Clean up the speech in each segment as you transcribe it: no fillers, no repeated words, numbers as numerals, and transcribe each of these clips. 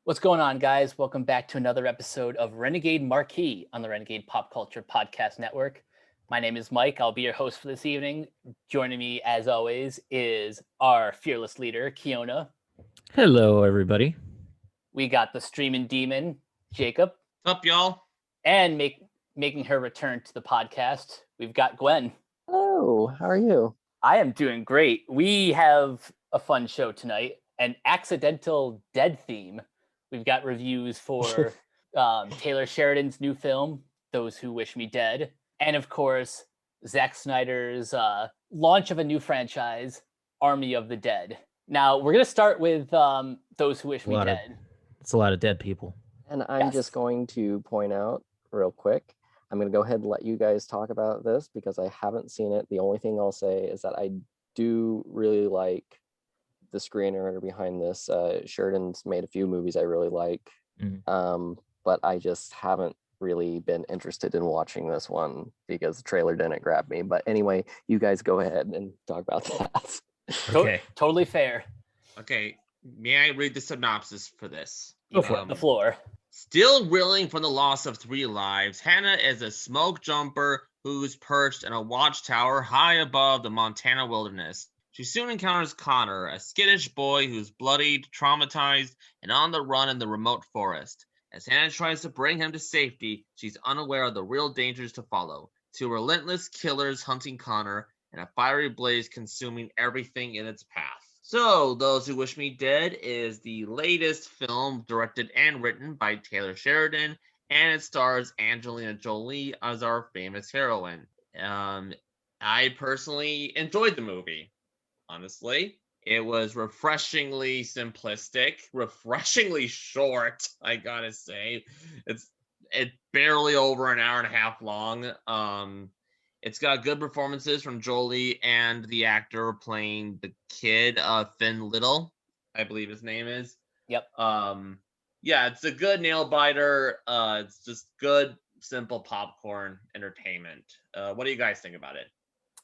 What's going on, guys? Welcome back to another episode of Renegade Marquee on the Renegade Pop Culture Podcast Network. My name is Mike. I'll be your host for this evening. Joining me, as always, is our fearless leader, Keona. Hello, everybody. We got the streaming demon, Jacob. What's up, y'all? And making her return to the podcast, we've got Gwen. Hello, how are you? I am doing great. We have a fun show tonight, an accidental dead theme. We've got reviews for Taylor Sheridan's new film, Those Who Wish Me Dead. And of course, Zack Snyder's launch of a new franchise, Army of the Dead. Now, we're going to start with Those Who Wish Me Dead. It's a lot of dead people. And I'm just going to point out real quick, I'm going to go ahead and let you guys talk about this because I haven't seen it. The only thing I'll say is that I do really like the screenwriter behind this. Sheridan's made a few movies I really like, but I just haven't really been interested in watching this one because the trailer didn't grab me. But anyway, you guys go ahead and talk about that. Okay. Totally fair. Okay, may I read the synopsis for this? Go for it. The floor. Still reeling from the loss of 3 lives, Hannah is a smoke jumper who's perched in a watchtower high above the Montana wilderness. She soon encounters Connor, a skittish boy who's bloodied, traumatized, and on the run in the remote forest. As Hannah tries to bring him to safety, she's unaware of the real dangers to follow. 2 relentless killers hunting Connor, and a fiery blaze consuming everything in its path. So, Those Who Wish Me Dead is the latest film directed and written by Taylor Sheridan, and it stars Angelina Jolie as our famous heroine. I personally enjoyed the movie. Honestly, it was refreshingly simplistic, refreshingly short. I gotta say, it's barely over an hour and a half long. It's got good performances from Jolie and the actor playing the kid, Finn Little, I believe his name is. Yep. Yeah, it's a good nail biter. It's just good, simple popcorn entertainment. What do you guys think about it?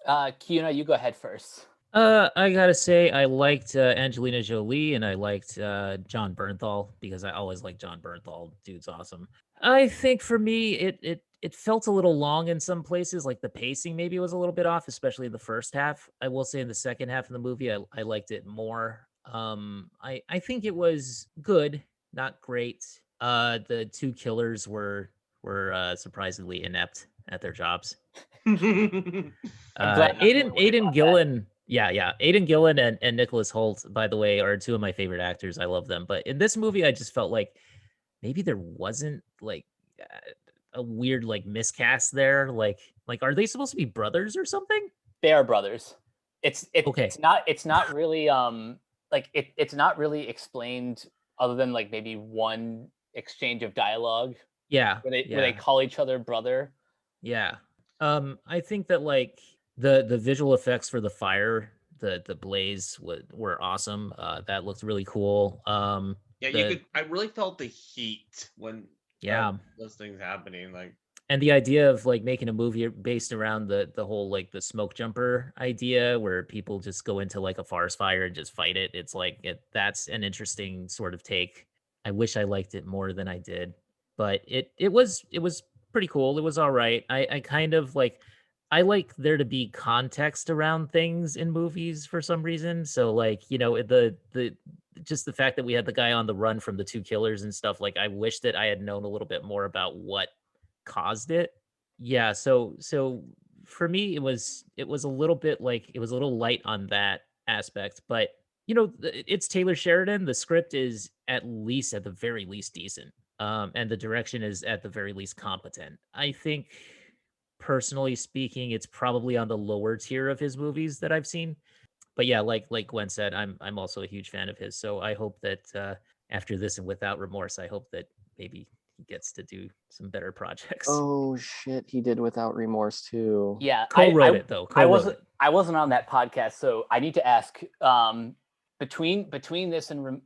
Keona, you go ahead first. I gotta say, I liked Angelina Jolie and I liked John Bernthal because I always like John Bernthal. Dude's awesome. I think for me, it felt a little long in some places. Like the pacing maybe was a little bit off, especially in the first half. I will say in the second half of the movie, I liked it more. I think it was good, not great. The 2 killers were surprisingly inept at their jobs. Aidan Gillen. Yeah. Aidan Gillen and Nicholas Hoult, by the way, are 2 of my favorite actors. I love them. But in this movie, I just felt like maybe there wasn't like a weird like miscast there. Like are they supposed to be brothers or something? They are brothers. It's okay. It's not really it's not really explained other than like maybe one exchange of dialogue. Yeah. Where they call each other brother. Yeah. I think that like the visual effects for the fire, the blaze were awesome. That looked really cool. I really felt the heat when those things happening. Like, and the idea of like making a movie based around the whole like the smoke jumper idea where people just go into like a forest fire and just fight it. It's like that's an interesting sort of take. I wish I liked it more than I did, but it was pretty cool. It was all right. I kind of like, I like there to be context around things in movies for some reason. So like, the just the fact that we had the guy on the run from the 2 killers and stuff, like I wish that I had known a little bit more about what caused it. Yeah, so for me it was a little bit like it was a little light on that aspect, but it's Taylor Sheridan. The script is at the very least decent. And the direction is at the very least competent. I think personally speaking, it's probably on the lower tier of his movies that I've seen. But yeah, like Gwen said, I'm also a huge fan of his. So I hope that after this and Without Remorse, I hope that maybe he gets to do some better projects. Oh shit, he did Without Remorse too. Yeah, co-wrote it though. I wasn't on that podcast, so I need to ask between this and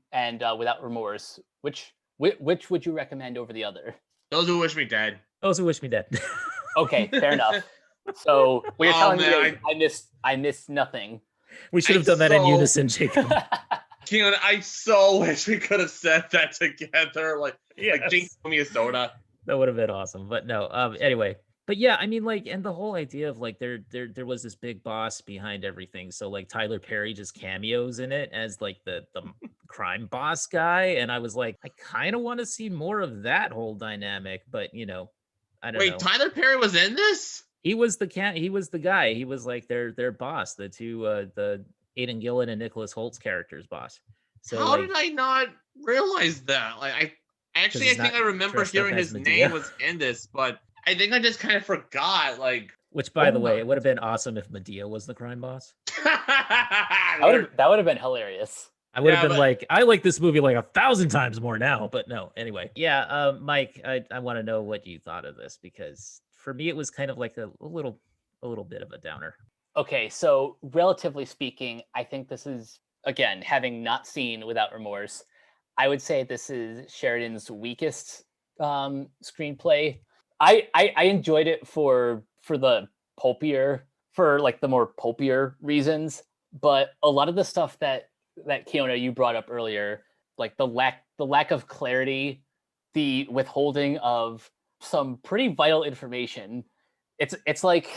Without Remorse, which would you recommend over the other? Those Who Wish Me Dead. Those Who Wish Me Dead. Okay, fair enough. So what you're telling me is I missed nothing. We should have done that in unison, Jacob. Keona, I so wish we could have said that together. Like Yes. Jinx, give me a soda. That would have been awesome. But no, anyway. But yeah, I mean, like, and the whole idea of like there was this big boss behind everything. So like Tyler Perry just cameos in it as like the crime boss guy. And I was like, I kind of want to see more of that whole dynamic, but you know, I don't know. Wait, Tyler Perry was in this? He was the guy. He was like their boss, the two the Aidan Gillen and Nicholas Holt's character's boss. So How like, did I not realize that? Like I think I remember dressed up hearing as his Medea. name was in this, but I think I just kind of forgot. Like, which by the way, it would have been awesome if Medea was the crime boss. That would have been hilarious. I would have Yeah, been but- like, I like this movie like 1,000 times more now, but no. Anyway, yeah, Mike, I want to know what you thought of this, because for me it was kind of like a little bit of a downer. Okay, so relatively speaking, I think this is, again, having not seen Without Remorse, I would say this is Sheridan's weakest screenplay. I enjoyed it for the pulpier, for like the more pulpier reasons, but a lot of the stuff that Keona you brought up earlier, like the lack of clarity, the withholding of some pretty vital information, it's like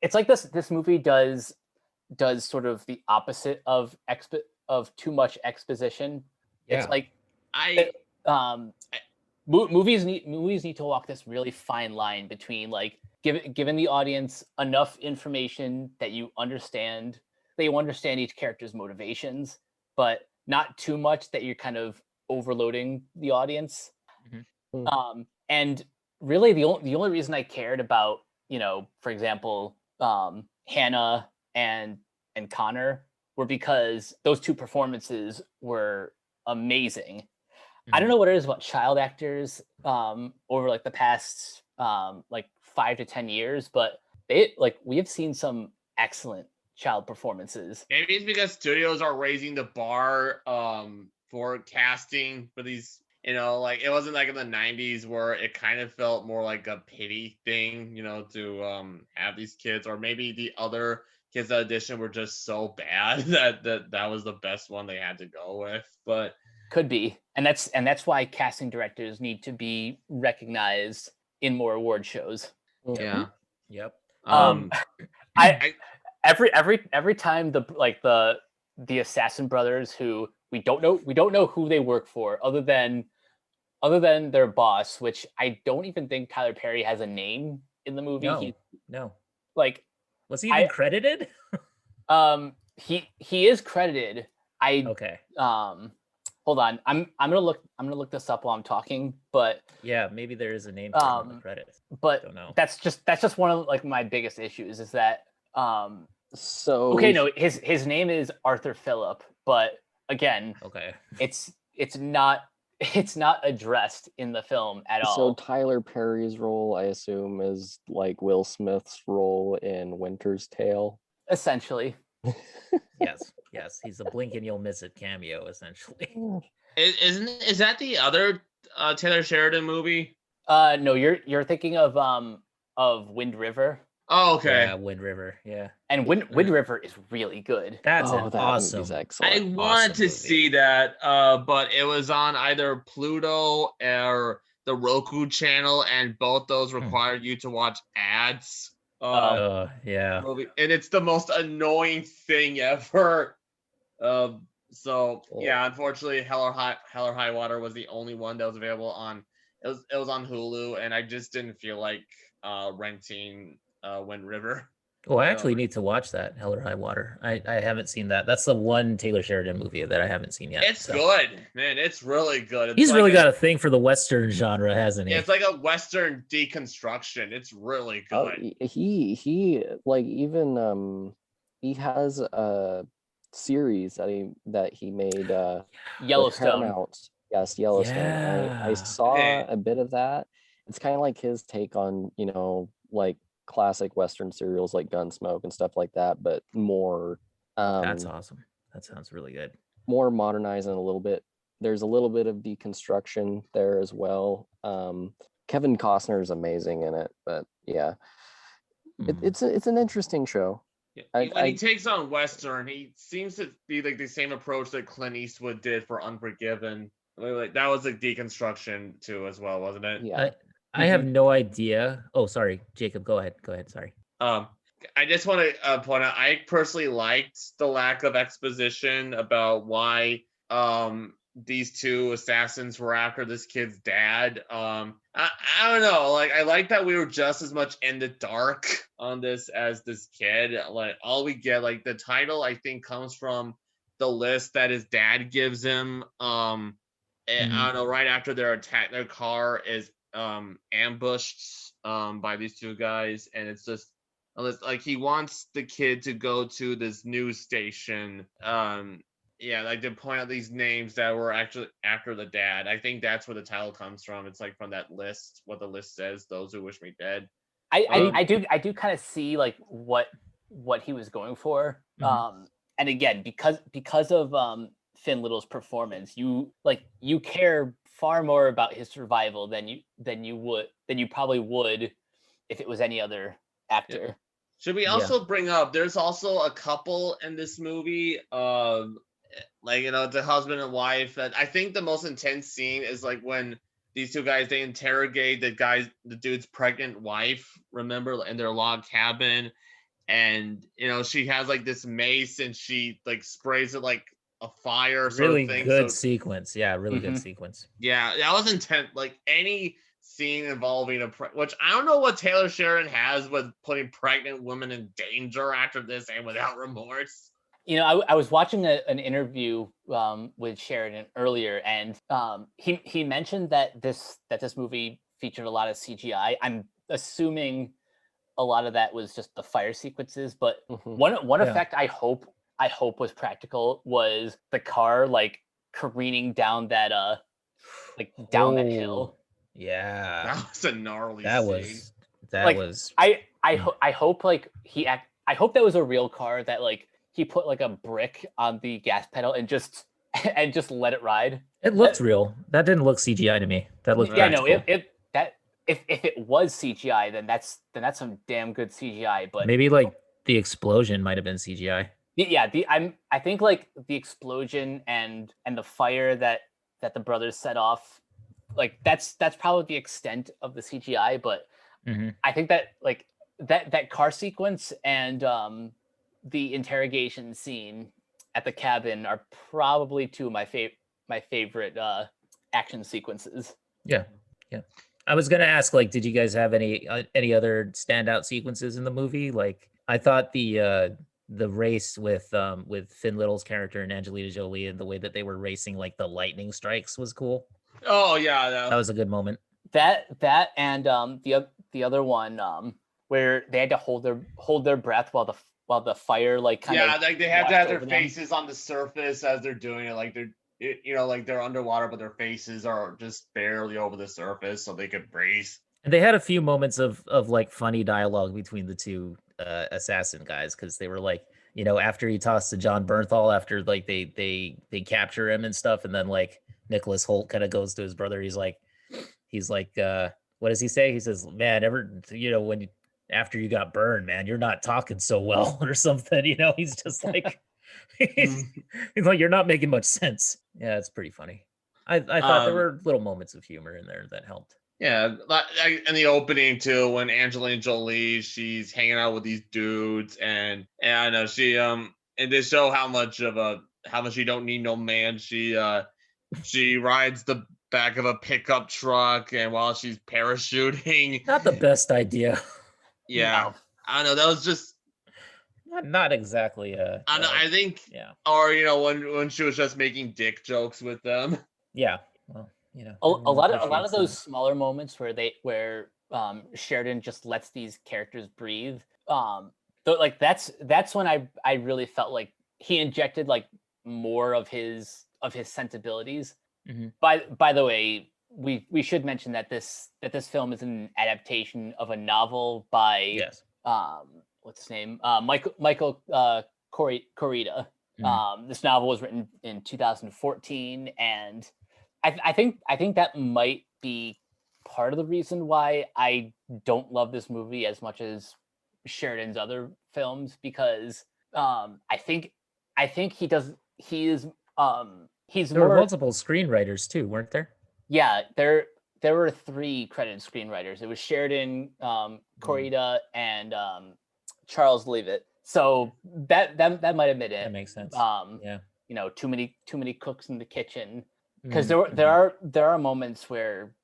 this movie does sort of the opposite of too much exposition. Yeah. It's like I movies need to walk this really fine line between like giving the audience enough information that you understand each character's motivations, but not too much that you're kind of overloading the audience. Mhm. And really the only reason I cared about, for example, Hannah and Connor were because those two performances were amazing. I don't know what it is about child actors over like the past like 5 to 10 years, but we have seen some excellent child performances. maybe it's because studios are raising the bar for casting for these. Like it wasn't like in the 90s where it kind of felt more like a pity thing, to have these kids, or maybe the other kids that auditioned were just so bad that was the best one they had to go with. But could be, and that's why casting directors need to be recognized in more award shows. yeah. Yep. I every time the Assassin brothers, who we don't know who they work for other than their boss, which I don't even think Tyler Perry has a name in the movie. No. Like, was he even credited? He is credited. Okay. Hold on. I'm gonna look this up while I'm talking, but yeah, maybe there is a name for him in the credits. But don't know. That's just one of like my biggest issues is that So okay, no, his name is Arthur Phillip, but again, okay, it's not addressed in the film at all. So Tyler Perry's role, I assume, is like Will Smith's role in Winter's Tale. Essentially. Yes, he's a blink and you'll miss it cameo, essentially. Is that the other Taylor Sheridan movie? No, you're thinking of Wind River. Oh, okay. Yeah, Wind River. Yeah, and Wind River is really good. That's that awesome. Excellent. I wanted to movie. see that, but it was on either Pluto or the Roku channel, and both those required you to watch ads. Yeah. Movie, and it's the most annoying thing ever. So yeah, unfortunately, Hell or High Water was the only one that was available on. It was on Hulu, and I just didn't feel like renting Wind River. Oh, I actually need to watch that, Hell or High Water. I haven't seen that. That's the one Taylor Sheridan movie that I haven't seen yet. It's good, man. It's really good. He's really got a thing for the Western genre, hasn't he? It's like a Western deconstruction. It's really good. He like even he has a series that he made Yellowstone. Paramount. Yes, Yellowstone. Yeah. I saw a bit of that. It's kind of like his take on, like classic Western serials like Gunsmoke and stuff like that, but more that's awesome. That sounds really good. More modernized and a little bit. There's a little bit of deconstruction there as well. Kevin Costner is amazing in it, but yeah, it's an interesting show. When he takes on Western, he seems to be like the same approach that Clint Eastwood did for Unforgiven. Like that was a deconstruction too, as well, wasn't it? Yeah. I have no idea. Oh, sorry, Jacob. Go ahead. Sorry. I just want to point out, I personally liked the lack of exposition about why these two assassins were after this kid's dad. I don't know. Like, I like that we were just as much in the dark on this as this kid. Like, all we get, like, the title, I think, comes from the list that his dad gives him. I don't know, right after their attack, their car is ambushed by these two guys, and it's just like he wants the kid to go to this news station. Like to point out these names that were actually after the dad. I think that's where the title comes from. It's like from that list, what the list says, those who wish me dead. I do kind of see like what he was going for. And again, because of Finn Little's performance, you care far more about his survival than you probably would if it was any other actor. Yeah. Should we also bring up, there's also a couple in this movie, the husband and wife. That I think the most intense scene is like when these two guys, they interrogate the dude's pregnant wife, remember, in their log cabin. And, she has like this mace and she like sprays it like a fire sort really of thing. Good sequence. Yeah, really good sequence. Yeah, that was intense. Like any scene involving which I don't know what Taylor Sheridan has with putting pregnant women in danger after this and without remorse. I was watching an interview with Sheridan earlier, and he mentioned that this movie featured a lot of CGI. I'm assuming a lot of that was just the fire sequences, but one effect I hope was practical was the car like careening down that that hill. Yeah, that was a gnarly scene. That was I hope like I hope that was a real car, that like he put like a brick on the gas pedal and just let it ride. It looked real. That didn't look CGI to me. That looked practical. If it was CGI, then that's some damn good CGI. But maybe like the explosion might have been CGI. Yeah, I think like the explosion and the fire that the brothers set off, like that's probably the extent of the CGI. But I think that like that car sequence and the interrogation scene at the cabin are probably two of my favorite action sequences. Yeah. I was gonna ask, like, did you guys have any other standout sequences in the movie? Like, I thought the race with Finn Little's character and Angelina Jolie, and the way that they were racing like the lightning strikes was cool. Oh yeah, that was a good moment. That and the other one where they had to hold their breath while the fire like kind of like they have to have their faces on the surface as they're doing it, like they're underwater, but their faces are just barely over the surface so they could breathe. And they had a few moments of like funny dialogue between the two assassin guys, because they were like, after he tossed to John Bernthal, after like they capture him and stuff, and then like Nicholas Hoult kind of goes to his brother. He's like, what does he say? He says, "Man, when after you got burned, man, you're not talking so well," or something. He's just like, he's like, "You're not making much sense." Yeah, it's pretty funny. I thought there were little moments of humor in there that helped. Yeah, in the opening too, when Angelina Jolie, she's hanging out with these dudes, and I know she and they show how much you don't need no man. She rides the back of a pickup truck, and while she's parachuting, not the best idea. Yeah, no. I don't know. That was just not exactly. I know. I think. Yeah. Or when she was just making dick jokes with them. Yeah. Well, a lot of those smaller moments where Sheridan just lets these characters breathe. Like that's when I really felt like he injected like more of his sensibilities. By the way, we should mention that this film is an adaptation of a novel by what's his name, Michael Corita. This novel was written in 2014, and I think that might be part of the reason why I don't love this movie as much as Sheridan's other films because I think he's There were more. multiple screenwriters too, weren't there? Yeah, there were 3 credited screenwriters. It was Sheridan, Corita, and Charles Leavitt. So that might have been it. That makes sense. Yeah. You know, too many cooks in the kitchen. Because Mhm. there are moments where,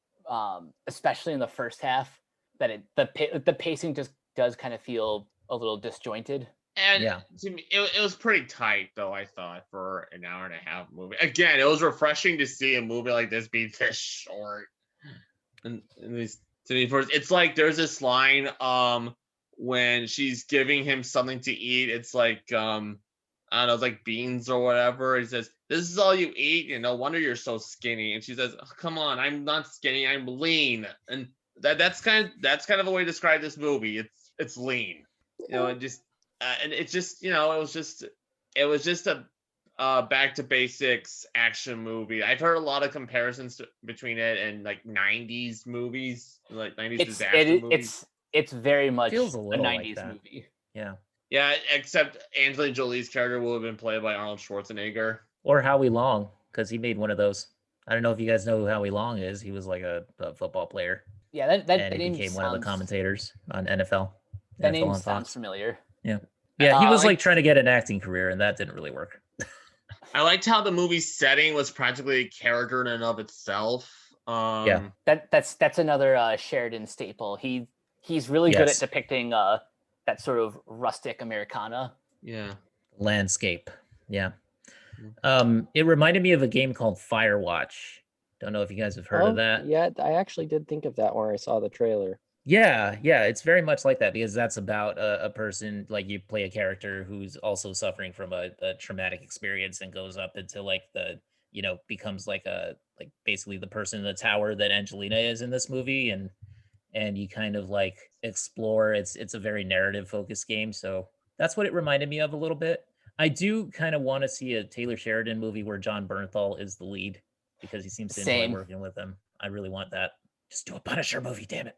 especially in the first half, that the pacing just does kind of feel a little disjointed. And Yeah. to me, it was pretty tight, though, I thought, for an hour and a half movie. Again, it was refreshing to see a movie like this be this short. And at least to me, first, it's like there's this line when she's giving him something to eat. It's like I don't know, it's like beans or whatever. He says, "This is all you eat? You know, no wonder you're so skinny." And she says, oh, "Come on, I'm not skinny. I'm lean." And that's kind of a way to describe this movie. It's lean, you know, and just. And it's just, you know, it was just a back to basics action movie. I've heard a lot of comparisons between it and like 90s movies, like 90s disaster movies. It's very much Feels a a little 90s like that. movie. Yeah. Yeah, except Angelina Jolie's character will have been played by Arnold Schwarzenegger. Or Howie Long, because he made one of those. I don't know if you guys know who Howie Long is. He was like a football player. Yeah, that And he name became one of the sounds- commentators on NFL. That NFL name on sounds Fox. familiar. Yeah. Yeah, he was like- like trying to get an acting career, and that didn't really work. I liked how the movie's setting was practically a character in and of itself. Yeah. That's another Sheridan staple. He's really good at Yes. depicting that sort of rustic Americana. Yeah. Landscape. Yeah. It reminded me of a game called Firewatch. Don't know if you guys have heard of that. Yeah, I actually did think of that when I saw the trailer. Yeah, it's very much like that because that's about a person, like you play a character who's also suffering from a traumatic experience and goes up into like becomes like basically the person in the tower that Angelina is in this movie, and you kind of like explore. It's a very narrative focused game, so that's what it reminded me of a little bit. I do kind of want to see a Taylor Sheridan movie where John Bernthal is the lead because he seems to enjoy Same. working with him. I really want that. Just do a Punisher movie, damn it.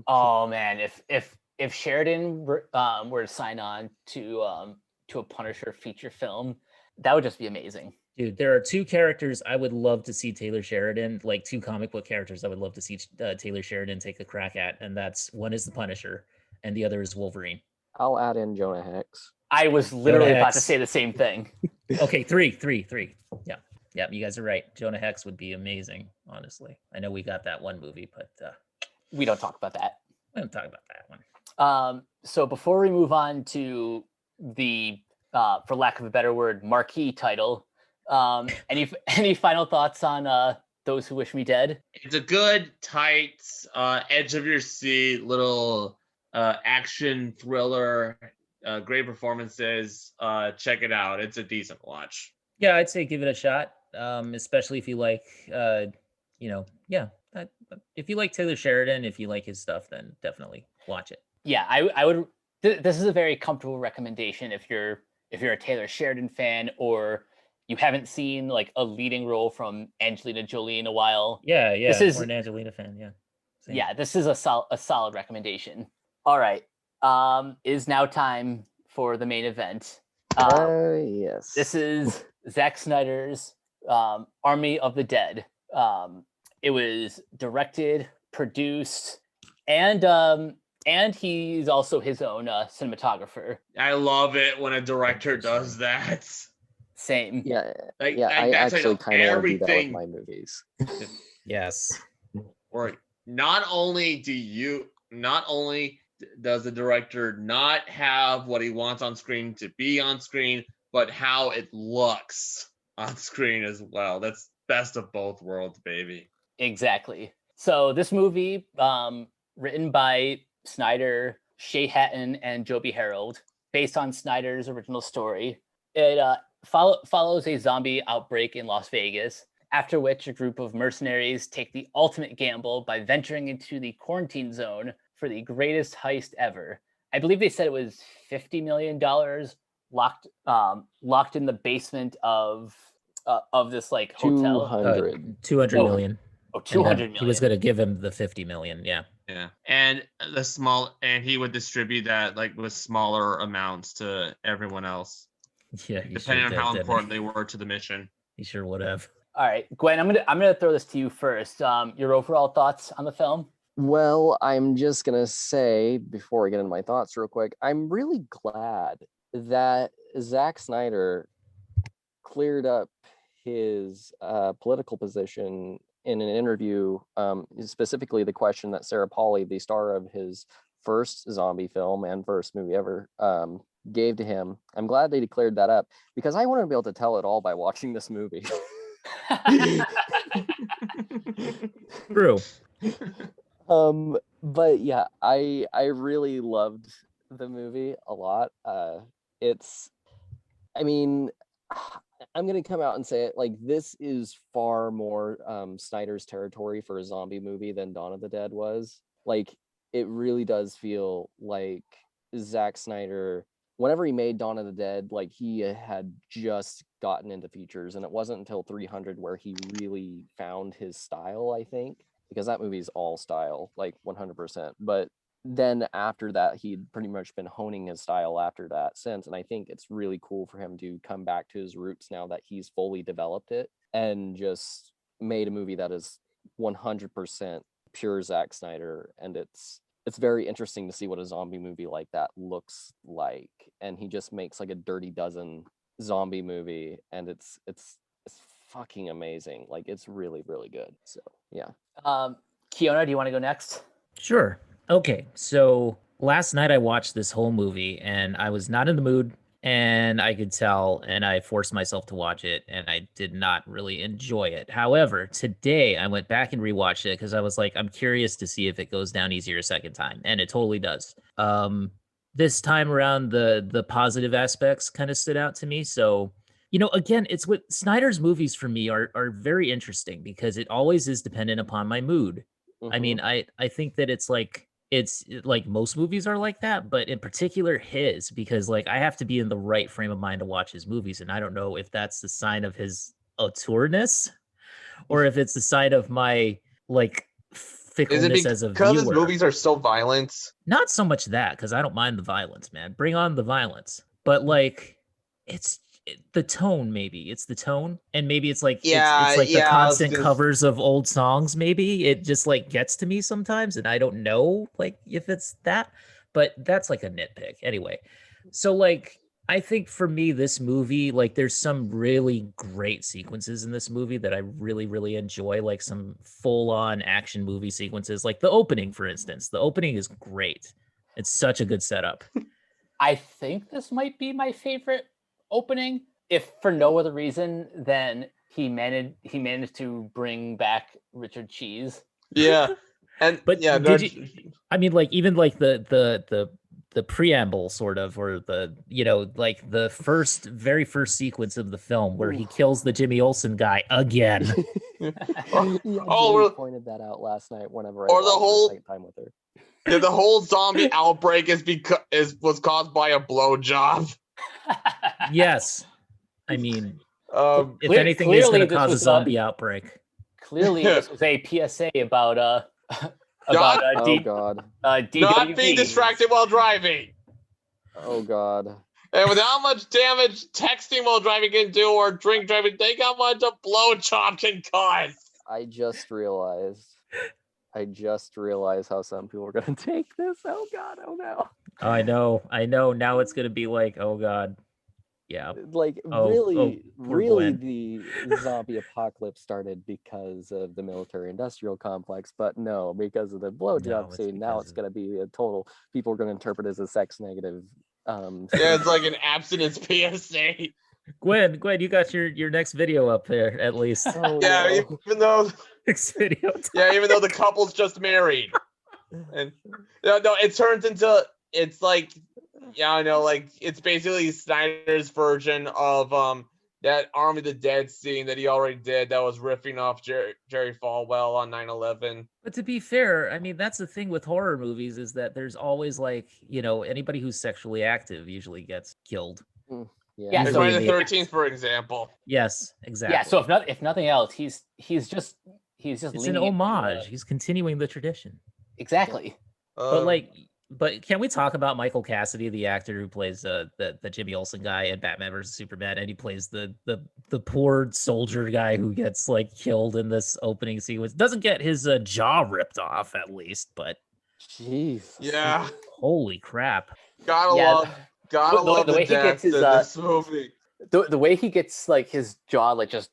Oh man, if Sheridan were to sign on to a Punisher feature film, that would just be amazing. Dude, there are 2 characters I would love to see Taylor Sheridan, like 2 comic book characters I would love to see Taylor Sheridan take a crack at, and that's one is the Punisher, and the other is Wolverine. I'll add in Jonah Hex. I was literally about to Hex. say the same thing. Okay, three. Yeah, you guys are right. Jonah Hex would be amazing, honestly. I know we got that one movie, but We don't talk about that. we don't talk about that one. So before we move on to the, for lack of a better word, marquee title, any final thoughts on Those Who Wish Me Dead? It's a good, tight, edge of your seat little action thriller. Great performances. Check it out. It's a decent watch. Yeah, I'd say give it a shot, especially if you like, if you like Taylor Sheridan, if you like his stuff, then definitely watch it. Yeah, I would. This is a very comfortable recommendation if you're a Taylor Sheridan fan or you haven't seen like a leading role from Angelina Jolie in a while. Yeah, This is- or an Angelina fan, yeah. Same. Yeah, this is a solid recommendation. All right, is now time for the main event. Yes. This is Zack Snyder's Army of the Dead. It was directed, produced, and he's also his own cinematographer. I love it when a director does that. Same. Yeah, Like, yeah. I that's actually kind of want to do that with everything. my movies. Yes. Or not only does the director not have what he wants on screen to be on screen, but how it looks on screen as well. That's best of both worlds, baby. Exactly. So this movie, written by Snyder, Shea Hatton, and Joby Harold, based on Snyder's original story, it follows a zombie outbreak in Las Vegas, after which a group of mercenaries take the ultimate gamble by venturing into the quarantine zone for the greatest heist ever. I believe they said it was $50 million locked in the basement of this like hotel. 200. 200 Oh. million. Oh, And 200 then million. he was going to give him the 50 million. Yeah. Yeah, and he would distribute that like with smaller amounts to everyone else, Yeah. He depending on sure how did, important they were to the mission. He sure would have. All right, Gwen, I'm gonna throw this to you first. Your overall thoughts on the film? Well, I'm just gonna say before I get into my thoughts real quick, I'm really glad that Zack Snyder cleared up his political position in an interview, specifically the question that Sarah Polley, the star of his first zombie film and first movie ever, gave to him. I'm glad they cleared that up because I want to be able to tell it all by watching this movie. True. But yeah, I really loved the movie a lot. I mean, I'm gonna come out and say it, like, this is far more Snyder's territory for a zombie movie than Dawn of the Dead was. Like, it really does feel like Zack Snyder, whenever he made Dawn of the Dead, like, he had just gotten into features, and it wasn't until 300 where he really found his style, I think, because that movie's all style, like 100%. But then after that, he'd pretty much been honing his style after that since. And I think it's really cool for him to come back to his roots now that he's fully developed it and just made a movie that is 100% pure Zack Snyder. And it's very interesting to see what a zombie movie like that looks like. And he just makes like a Dirty Dozen zombie movie, and it's fucking amazing. Like, it's really, really good. So yeah. Keona, do you want to go next? Sure. Okay, so last night I watched this whole movie and I was not in the mood, and I could tell, and I forced myself to watch it, and I did not really enjoy it. However, today I went back and rewatched it because I was like, I'm curious to see if it goes down easier a second time, and it totally does. This time around, the positive aspects kind of stood out to me. So, again, it's what Snyder's movies for me are very interesting because it always is dependent upon my mood. I mean, I think that it's like most movies are like that, but in particular his, because like I have to be in the right frame of mind to watch his movies, and I don't know if that's the sign of his autourness or if it's the sign of my like fickleness as a because his viewer. movies are so violent? Not so much that, because I don't mind the violence, man. Bring on the violence. But like, the tone, maybe it's the tone, and maybe it's like it's like the constant covers of old songs. Maybe it just like gets to me sometimes, and I don't know like if it's that, but that's like a nitpick anyway. So like, I think for me, this movie, like, there's some really great sequences in this movie that I really, really enjoy, like some full-on action movie sequences, like the opening, for instance. The opening is great. It's such a good setup. I think this might be my favorite opening, if for no other reason than he managed to bring back Richard Cheese. Yeah. But yeah, I mean, like, even like the preamble sort of, or the, like the very first sequence of the film where he kills the Jimmy Olsen guy again. Yeah, pointed that out last night whenever I spent time with her. Yeah, the whole zombie outbreak was caused by a blowjob. Yes. I mean, if anything is going to cause a zombie outbreak. Clearly, this was a PSA about not being distracted while driving. Oh God. And with how much damage texting while driving can do, or drink driving, think how much a blowjob can cause. I just realized how some people are going to take this. Oh God, oh no. I know. Now it's going to be like, oh God. Yeah. Like, really, the zombie apocalypse started because of the military-industrial complex, but no, because of the blowjob scene. Now it's going to be a total. People are going to interpret it as a sex negative. Yeah, it's like an abstinence PSA. Gwen, you got your next video up there at least. Oh, yeah, no. even though next video. Yeah, even though the couple's just married, and no, it turns into like. Yeah, I know, like, it's basically Snyder's version of that Army of the Dead scene that he already did that was riffing off Jerry Falwell on 9/11. But to be fair, I mean, that's the thing with horror movies, is that there's always like, anybody who's sexually active usually gets killed. Yeah, Friday the 13th, for example. Yes, exactly. Yeah, so if nothing else, he's just he's just It's an leaning into, homage. He's continuing the tradition. exactly. But can we talk about Michael Cassidy, the actor who plays the Jimmy Olsen guy in Batman vs Superman, and he plays the poor soldier guy who gets like killed in this opening sequence. Doesn't get his jaw ripped off at least, but Jeez. Yeah, holy crap! gotta Yeah, love the the way he gets deaths his, in this movie. the way he gets like his jaw like just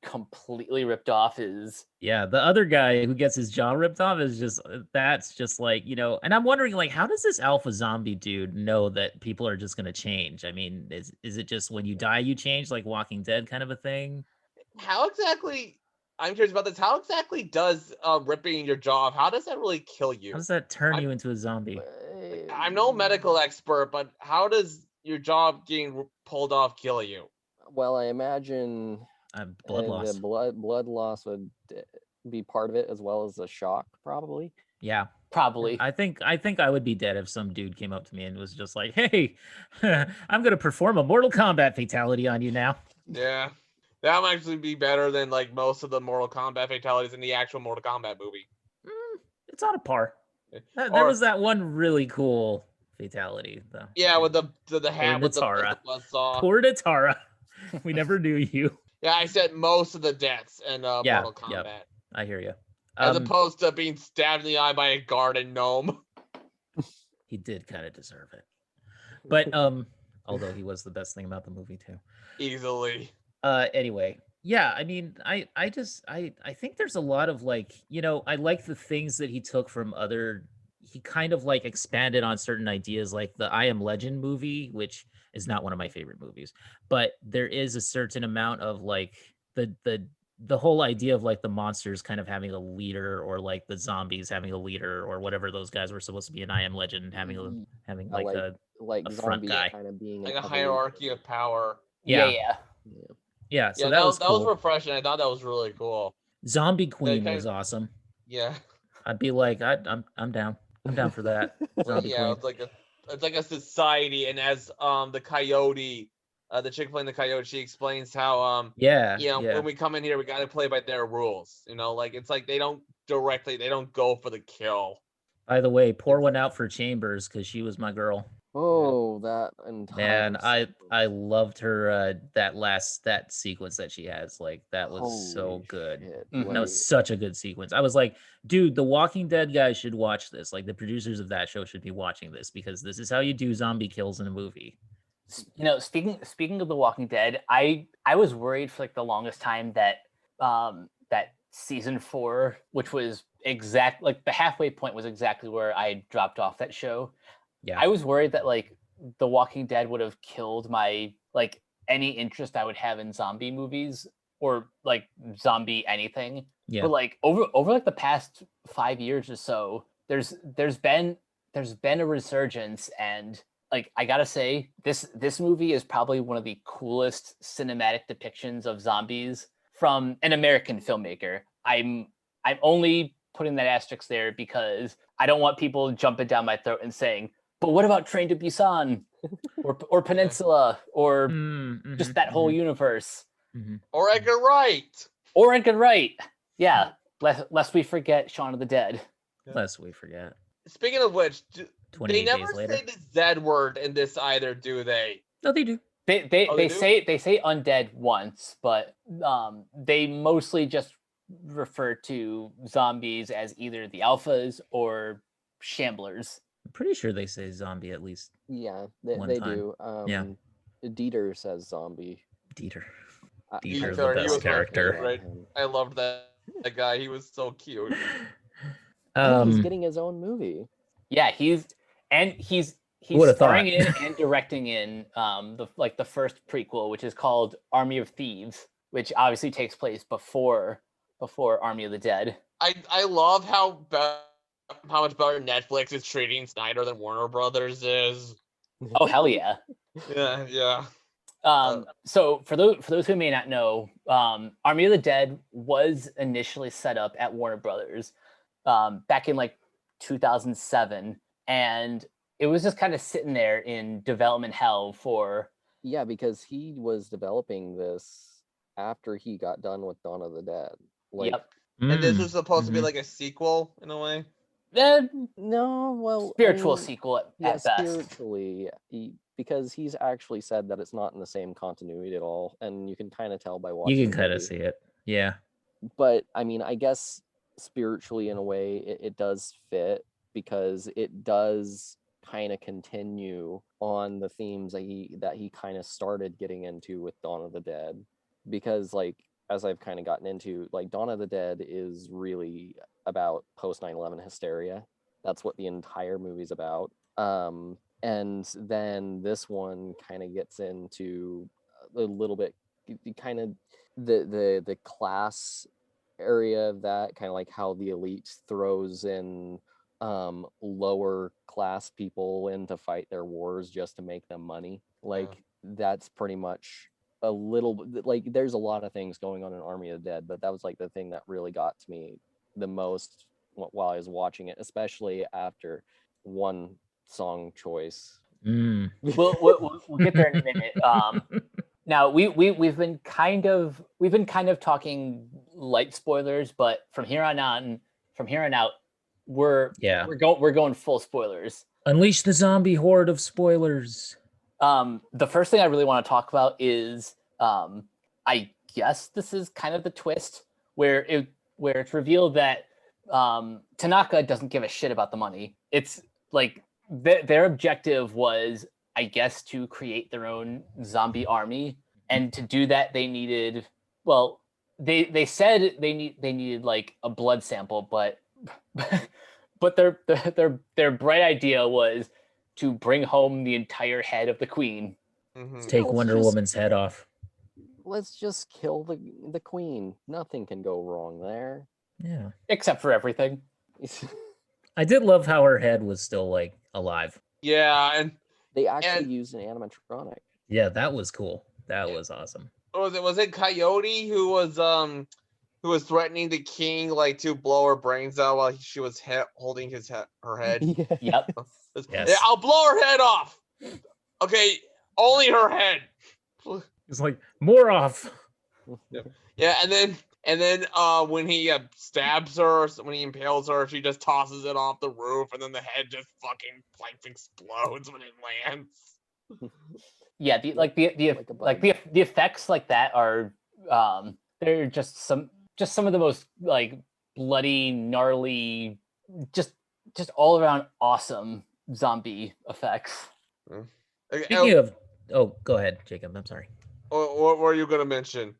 completely ripped off is Yeah, the other guy who gets his jaw ripped off is that's just like, and I'm wondering like how does this alpha zombie dude know that people are just gonna change? I mean, is it just when you die you change, like Walking Dead kind of a thing? How exactly? I'm curious about this. How exactly does ripping your jaw off? How does that really kill you? How does that turn I'm- you into a zombie? I'm no medical expert, but how does your jaw getting pulled off kill you? Well, I imagine Blood the loss. blood loss would be part of it, as well as the shock, probably. Yeah. probably. I think I would be dead if some dude came up to me and was just like, "Hey, I'm gonna perform a Mortal Kombat fatality on you now." Yeah, that might actually be better than like most of the Mortal Kombat fatalities in the actual Mortal Kombat movie. It's on a par. There Or- was that one really cool fatality though. Yeah, with the hat with the Natara. buzzsaw. Poor Natara. We never knew you. Yeah, I said most of the deaths in Yeah, Mortal yep. Kombat, I hear you. as opposed to being stabbed in the eye by a garden gnome. He did kind of deserve it. But although he was the best thing about the movie too. Easily. Anyway, yeah, I mean, I think there's a lot of like, I like the things that he took from other. He kind of like expanded on certain ideas, like the I Am Legend movie, which is not one of my favorite movies, but there is a certain amount of like the whole idea of like the monsters kind of having a leader, or like the zombies having a leader, or whatever those guys were supposed to be in I Am Legend, having like a front zombie guy. kind of being Like an a hierarchy evolution. of power. Yeah. Yeah, so Yeah, that was that cool. was refreshing. I thought that was really cool. Zombie Queen kind was of- awesome. Yeah. I'd be like, I'm down. I'm down for that. Zombie Yeah, Queen. it's like a society, and as the coyote, the chick playing the coyote, she explains how Yeah. when we come in here we gotta play by their rules. Like it's like they don't go for the kill. By the way, pour one out for Chambers because she was my girl. Oh, that entire Man, I sequence. loved her that sequence that she has. Like that was so Holy good. shit, Mhm. That was such a good sequence. I was like, dude, the Walking Dead guys should watch this. Like the producers of that show should be watching this, because this is how you do zombie kills in a movie. Speaking of The Walking Dead, I was worried for like the longest time that that season 4, which was like the halfway point, was exactly where I dropped off that show. Yeah. I was worried that like The Walking Dead would have killed my like any interest I would have in zombie movies, or like zombie anything. Yeah. But like over like the past 5 years or so, there's been a resurgence, and like I gotta say, this movie is probably one of the coolest cinematic depictions of zombies from an American filmmaker. I'm only putting that asterisk there because I don't want people jumping down my throat and saying, "But what about Train to Busan, or Peninsula, or just that whole universe, Or Edgar Wright." or Edgar Wright?" Yeah, lest we forget Shaun of the Dead. Lest we forget. Speaking of which, 28 they never days later. say the Z word in this either, do they? No, they do. They Oh, they do? say undead once, but they mostly just refer to zombies as either the alphas or shamblers. I'm pretty sure they say zombie at least. Yeah, one they time. do. Yeah. Dieter says zombie. Dieter. I- Dieter, Dieter, the he best was my character. favorite. I loved that guy. He was so cute. He's getting his own movie. Yeah, he's Who would've starring thought? in and directing in the first prequel, which is called Army of Thieves, which obviously takes place before Army of the Dead. I love how much better Netflix is treating Snyder than Warner Brothers is. Oh hell yeah. Yeah. So for those who may not know, Army of the Dead was initially set up at Warner Brothers back in like 2007, and it was just kind of sitting there in development hell for. Yeah, because he was developing this after he got done with Dawn of the Dead. Like, Yep. And this was supposed to be Mhm. like a sequel in a way. No, well, Spiritual I mean, sequel yeah, at best. spiritually, because he's actually said that it's not in the same continuity at all, and you can kind of tell by watching You can the kind of movie. see it. Yeah. But I mean, I guess spiritually, in a way, it does fit because it does kind of continue on the themes that he kind of started getting into with Dawn of the Dead. Because, like, as I've kind of gotten into, like, Dawn of the Dead is really about post 9/11 hysteria. That's what the entire movie's about. And then this one kind of gets into a little bit kind of the class area of that, kind of like how the elite throws in lower class people in to fight their wars just to make them money. Like, that's pretty much a little like, there's a lot of things going on in Army of the Dead, but that was like the thing that really got to me the most while I was watching it, especially after one song choice. We'll get there in a minute. Now we've been kind of talking light spoilers, but from here on out, we're going full spoilers. Unleash the zombie horde of spoilers. The first thing I really want to talk about is I guess this is kind of the twist where it's revealed that Tanaka doesn't give a shit about the money. It's like their objective was, I guess, to create their own zombie army, and to do that they needed, well, they said they needed like a blood sample, but their bright idea was to bring home the entire head of the queen. Take Wonder Woman's head off. Let's just kill the queen. Nothing can go wrong there. Yeah. Except for everything. I did love how her head was still like alive. Yeah, and they actually used an animatronic. Yeah, that was cool. That was awesome. Was it Coyote who was threatening the king like to blow her brains out while she was holding her head? Yep. Yes. Yeah, I'll blow her head off. Okay, only her head. It's like, more off. Yeah, and then when he stabs her, when he impales her, she just tosses it off the roof, and then the head just fucking like explodes when it lands. Yeah, the effects like that are they're just some of the most like bloody, gnarly, just all around awesome zombie effects. Speaking of, oh, go ahead, Jacob. I'm sorry. What were you gonna mention?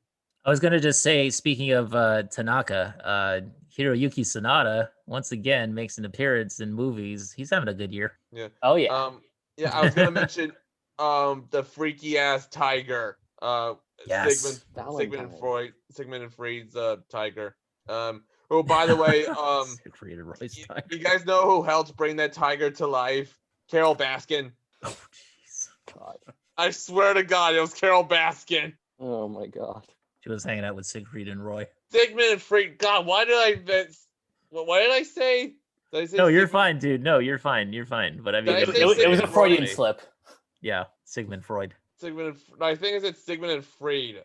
I was gonna just say, speaking of Tanaka, Hiroyuki Sanada once again makes an appearance in movies. He's having a good year. Yeah. Oh yeah. Yeah, I was gonna mention the freaky ass tiger. Yes. Sigmund and Freud's tiger. Oh, by the way, you guys know who helped bring that tiger to life? Carol Baskin. Oh jeez. God. I swear to God, it was Carol Baskin. Oh my God. She was hanging out with Siegfried and Roy. Sigmund and Freud. God, why did I say? No, you're fine, dude. No, you're fine. You're fine. But I mean, it was a Freudian slip. Yeah, Sigmund Freud. I think I said Sigmund and Freud.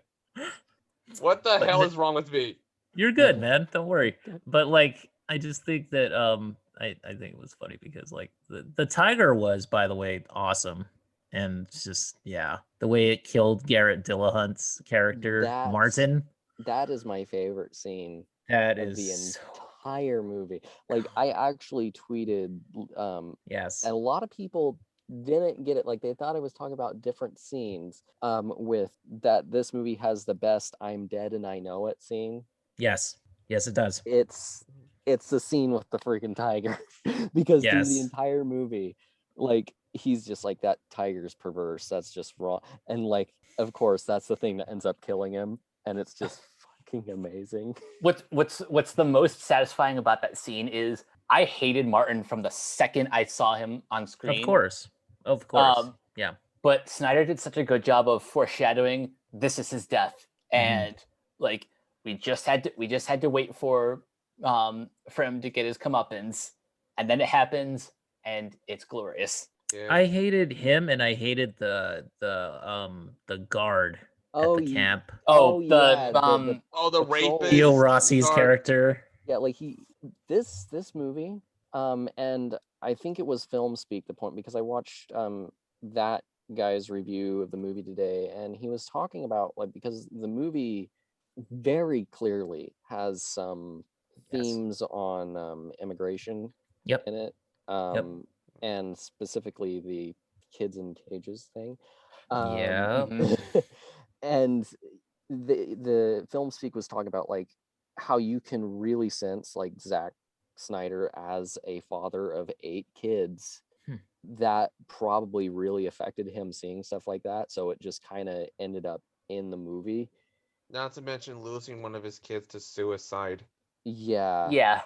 What the hell is wrong with me? You're good, man. Don't worry. But like, I just think that I think it was funny because like the tiger was, by the way, awesome. And just, yeah, the way it killed Garrett Dillahunt's character, Martin. That is my favorite scene. That of is the entire movie. Like, I actually tweeted, yes, and a lot of people didn't get it. Like, they thought I was talking about different scenes. With that, this movie has the best "I'm dead and I know it" scene. Yes, it does. It's the scene with the freaking tiger, because through the entire movie, like, he's just like, that tiger's perverse. That's just raw. And like, of course, that's the thing that ends up killing him. And it's just fucking amazing. What's the most satisfying about that scene is I hated Martin from the second I saw him on screen. Of course. Yeah. But Snyder did such a good job of foreshadowing this is his death. And like, we just had to wait for him to get his comeuppance, and then it happens and it's glorious. Yeah. I hated him, and I hated the guard Oh, at the camp. Oh, yeah, the Oh, the patrol- rapist. Theo Rossi's guard. character. yeah, like this movie, and I think it was Film Speak the point because I watched that guy's review of the movie today, and he was talking about like because the movie very clearly has some Yes. themes on immigration Yep. in it, and specifically the kids in cages thing. Yeah. And the Film Speak was talking about like how you can really sense like Zack Snyder as a father of 8 kids. That probably really affected him seeing stuff like that, so it just kind of ended up in the movie. Not to mention losing one of his kids to suicide. Yeah. yeah.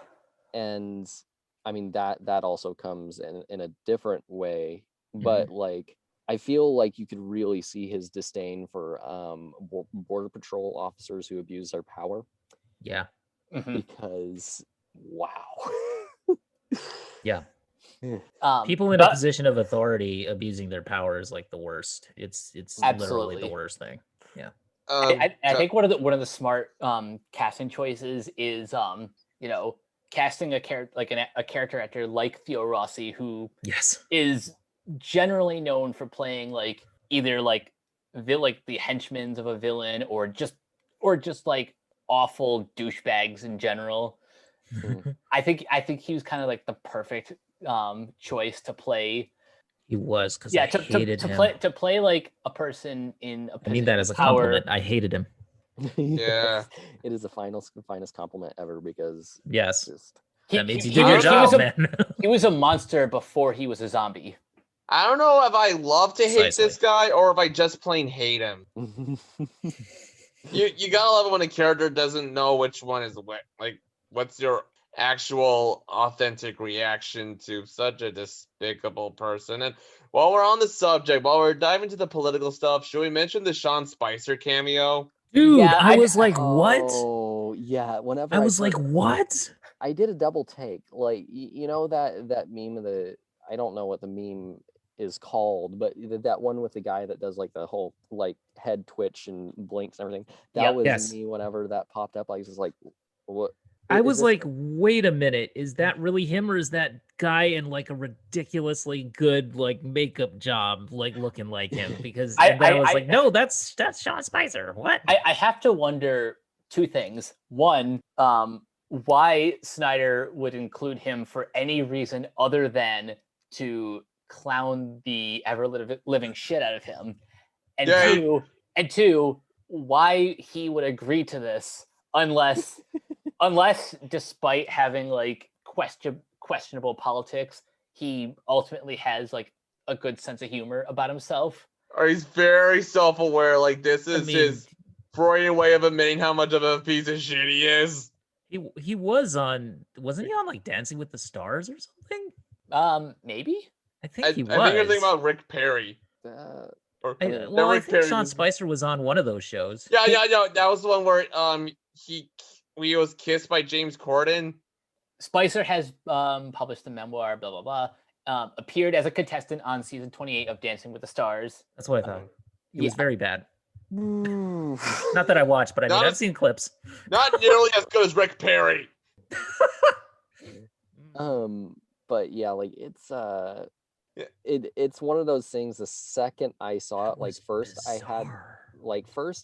And I mean that also comes in a different way, but like I feel like you could really see his disdain for border patrol officers who abuse their power, Yeah. because wow. Yeah. People in but- a position of authority abusing their power is like the worst. It's literally Absolutely. the worst thing. Yeah. I think one of the smart casting choices is you know, casting a character like a character actor like Theo Rossi, who Yes. is generally known for playing like either like the henchmen of a villain or just like awful douchebags in general. I think he was kind of like the perfect choice to play. He was, because Yeah, I hated him. to play like a person in a I mean that position as a of power. compliment. I hated him. Yeah. It is the finest compliment ever, because Yes. just That means you he did your was- job, man. He was a monster before he was a zombie. I don't know if I love to hate Precisely. this guy or if I just plain hate him. You gotta love it when a character doesn't know which one is what. Like, what's your actual authentic reaction to such a despicable person? And while we're on the subject, while we're diving into the political stuff, should we mention the Sean Spicer cameo? Dude, Yeah, I was like, what? Oh yeah, whenever I was like, heard- what? I did a double take. Like you know that meme of the, I don't know what the meme is called, but that one with the guy that does like the whole like head twitch and blinks and everything. That Yep. was Yes. me whenever that popped up. I was just like, what? I is was this- like, wait a minute, is that really him, or is that guy in like a ridiculously good like makeup job like looking like him? Because I- and then I was I- like, no, that's Sean Spicer. What? I have to wonder two things. One, why Snyder would include him for any reason other than to clown the living shit out of him, and Yeah. two, why he would agree to this unless despite having like questionable politics, he ultimately has like a good sense of humor about himself. Or he's very self-aware. Like, this is mean- his Freudian way of admitting how much of a piece of shit he is. He wasn't he on like Dancing with the Stars or something? Maybe. I think I he was. think you're thinking about Rick Perry. I Yeah, think Perry Sean was- Spicer was on one of those shows. Yeah, that was the one where he was kissed by James Corden. Spicer has published the memoir, blah blah blah. Appeared as a contestant on season 28 of Dancing with the Stars. That's what I thought. It was Yeah. very bad. Not that I watched, but I mean, Not I've as- seen clips. Not nearly as good as Rick Perry. But yeah, like it's Yeah. it's one of those things. The second I saw That it, like was first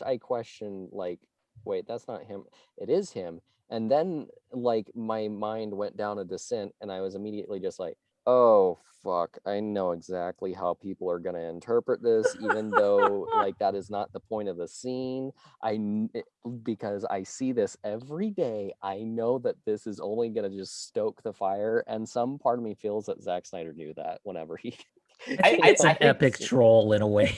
I questioned like, wait, that's not him. It is him. And then like my mind went down a descent, and I was immediately just like, oh fuck, I know exactly how people are gonna interpret this, even though like that is not the point of the scene. Because I see this every day, I know that this is only gonna just stoke the fire, and some part of me feels that Zack Snyder knew that whenever he. I think it's I an think- epic troll in a way.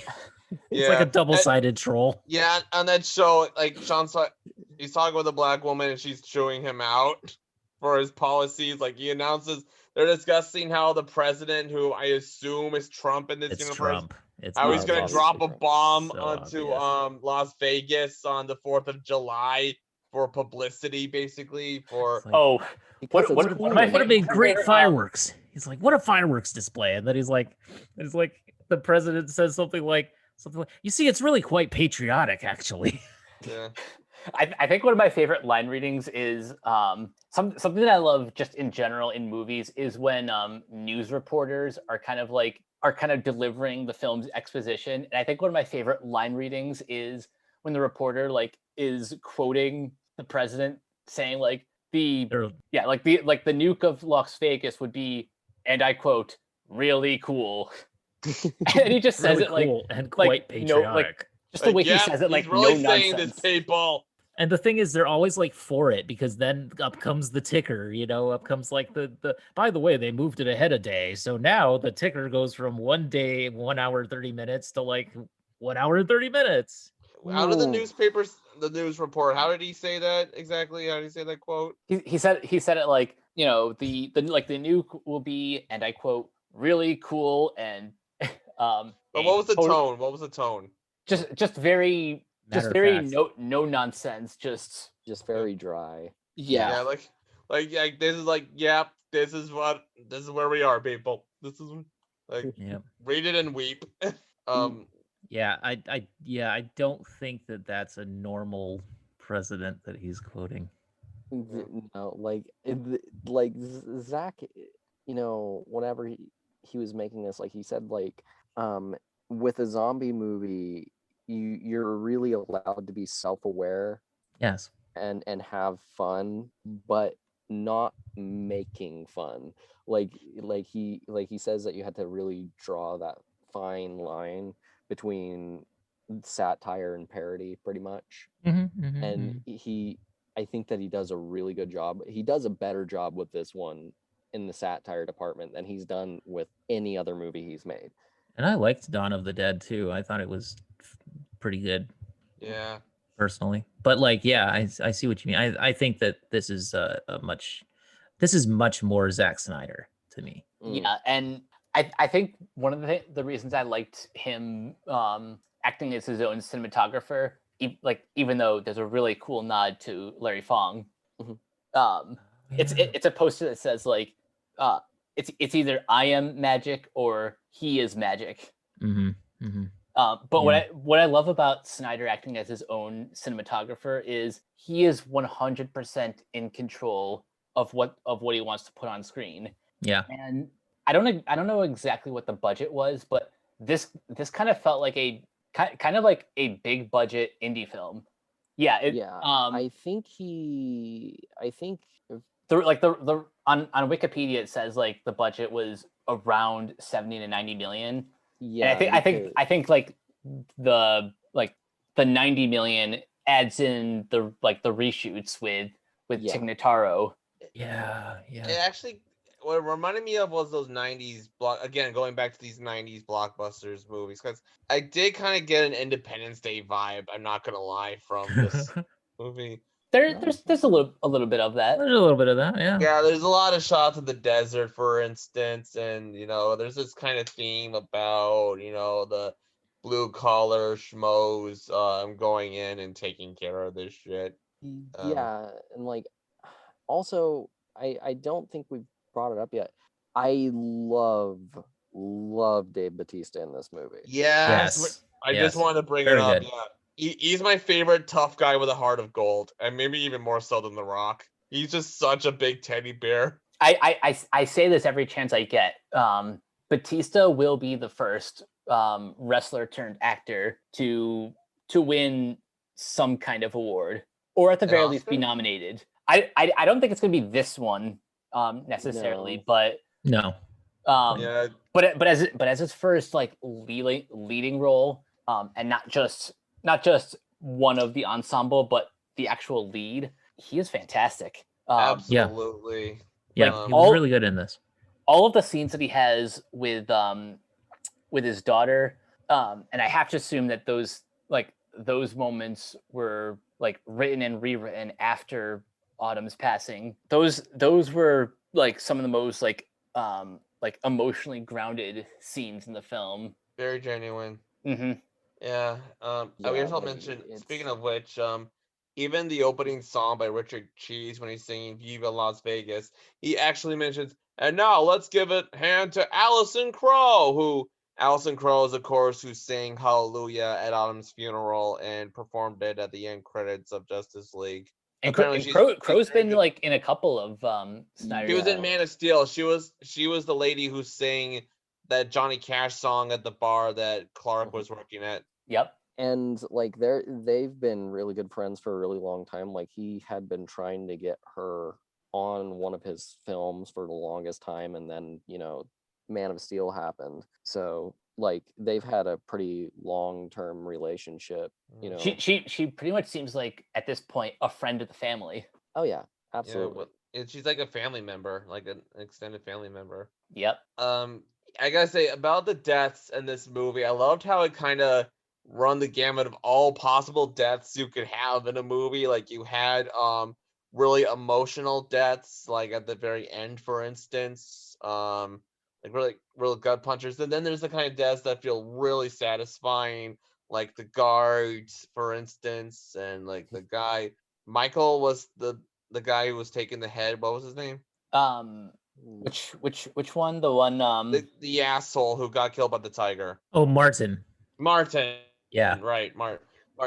It's like Yeah. a double-sided troll. Yeah, on that show, like he's talking with a black woman and she's chewing him out for his policies. Like, he announces they're discussing how the president, who I assume is Trump in this It's universe, Trump. It's how not he's gonna obviously drop a Trump. bomb So onto obvious. Las Vegas on the 4th of July for publicity, basically. For It's like, Oh, Because what it's am I would have made great favorite, fireworks. He's like, what a fireworks display. And then he's like, the president says something like, Something like, you see, it's really quite patriotic, actually. Yeah. I think one of my favorite line readings is something that I love just in general in movies is when news reporters are kind of delivering the film's exposition. And I think one of my favorite line readings is when the reporter is quoting the president saying the nuke of Las Vegas would be, and I quote, really cool. And he just says Really it cool and quite patriotic. Just the way he says it, he's really no saying nonsense. this, people. And the thing is, they're always for it, because then up comes the ticker, up comes the by the way, they moved it ahead a day. So now the ticker goes from 1 day, 1 hour, 30 minutes to 1 hour and 30 minutes. Out of the Ooh. newspapers, the news report, how did he say that exactly? How did he say that quote? He said it the nuke will be, and I quote, really cool and But what was the tone? What was the tone? Just very no nonsense, just very dry. yeah. This is where we are, people. This is read it and weep. Yeah, I don't think that's a normal president that he's quoting. No, Zack, whenever he was making this, he said, with a zombie movie, you're really allowed to be self-aware. Yes. And have fun, but not making fun. He says that you had to really draw that fine line between satire and parody, pretty much. And I think that he does a really good job. He does a better job with this one in the satire department than he's done with any other movie he's made. And I liked Dawn of the Dead too. I thought it was pretty good. Yeah. Personally, but I see what you mean. I think that this is much more Zack Snyder to me. Yeah, and I think one of the reasons I liked him acting as his own cinematographer, even though there's a really cool nod to Larry Fong, it's a poster that says it's either I am magic or he is magic. But what I love about Snyder acting as his own cinematographer is he is 100% in control of what he wants to put on screen. Yeah. And I don't know exactly what the budget was, but this kind of felt like a big budget indie film. Yeah. I think on Wikipedia it says the budget was around 70 to 90 million. Yeah, and I think the 90 million adds in the reshoots with Tig Notaro. Yeah. It actually, what it reminded me of was those 90s going back to these 90s blockbusters movies, because I did kind of get an Independence Day vibe, I'm not gonna lie, from this movie. There's a little bit of that. There's a little bit of that, yeah. Yeah, there's a lot of shots of the desert, for instance, and there's this kind of theme about the blue collar schmoes going in and taking care of this shit. And also I don't think we've brought it up yet. I love Dave Bautista in this movie. Yes. I just wanted to bring it up. Good. Yeah. He's my favorite tough guy with a heart of gold, and maybe even more so than The Rock. He's just such a big teddy bear. I say this every chance I get. Batista will be the first wrestler turned actor to win some kind of award, or at the very least be nominated. I don't think it's going to be this one necessarily, but no. But as his first leading role, and not just one of the ensemble, but the actual lead, he is fantastic. Absolutely. Yeah, he was really good in this. All of the scenes that he has with his daughter, and I have to assume that those moments were written and rewritten after Autumn's passing. Those were some of the most emotionally grounded scenes in the film. Very genuine. Mm-hmm. Yeah. I guess I'll mention, speaking of which, even the opening song by Richard Cheese when he's singing Viva Las Vegas, he actually mentions, and now let's give it hand to Allison Crowe, who Alison Krauss, of course, who sang Hallelujah at Autumn's funeral and performed it at the end credits of Justice League. And Apparently Crow's very been good. like in a couple of Snyder. She was in Yeah. Man of Steel. She was the lady who sang that Johnny Cash song at the bar that Clark was working at. Yep. And like they've been really good friends for a really long time. Like he had been trying to get her on one of his films for the longest time, and then Man of Steel happened. So like they've had a pretty long-term relationship. She pretty much seems like at this point a friend of the family. Oh yeah, Yeah, absolutely. she's like a family member, like an extended family member. Yep. I gotta say about the deaths in this movie, I loved how it kind of run the gamut of all possible deaths you could have in a movie. Like you had really emotional deaths, like at the very end, for instance, like really real gut punchers. And then there's the kind of deaths that feel really satisfying, like the guards, for instance, and like the guy Michael was the guy who was taking the head. What was his name? Which one? The one The asshole who got killed by the tiger. Oh, Martin. Martin. Yeah. Right, Martin.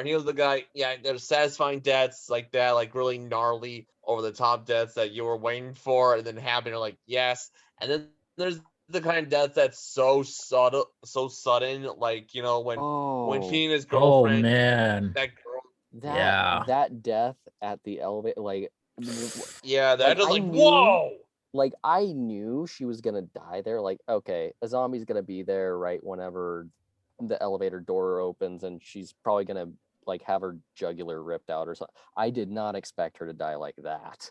He was the guy. Yeah, there's satisfying deaths like that, like really gnarly, over the top deaths that you were waiting for, and then happen. You're like, yes. And then there's the kind of death that's so subtle, so sudden, like when he and his Oh girlfriend, man. that girl. That death at the elevator, like Yeah, that like, just I like knew- whoa. like I knew she was gonna die there. Like, okay, a zombie's gonna be there right whenever the elevator door opens, and she's probably gonna like have her jugular ripped out or something. I did not expect her to die like that.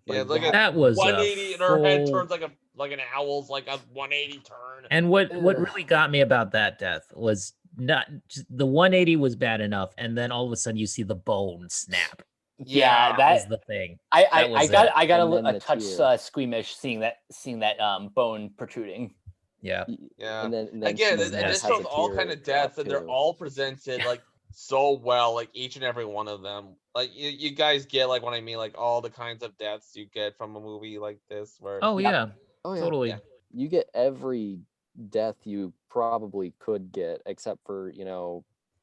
Yeah, Like look at That was 180, and her head turns like an owl's, like a 180 turn. And what Ugh. really got me about that death was not just, the 180 was bad enough, and then all of a sudden you see the bone snap. yeah, That was that the thing. I was got it. I got And then a the touch tear. squeamish seeing that bone protruding. Yeah. Yeah. And then Again, she and has this a shows all kind of deaths, drop, and they're too. all presented like so well, like each and every one of them. Like you guys get like what I mean, like all the kinds of deaths you get from a movie like this, where Oh Yep. yeah. Oh yeah. Totally. Yeah. You get every death you probably could get, except for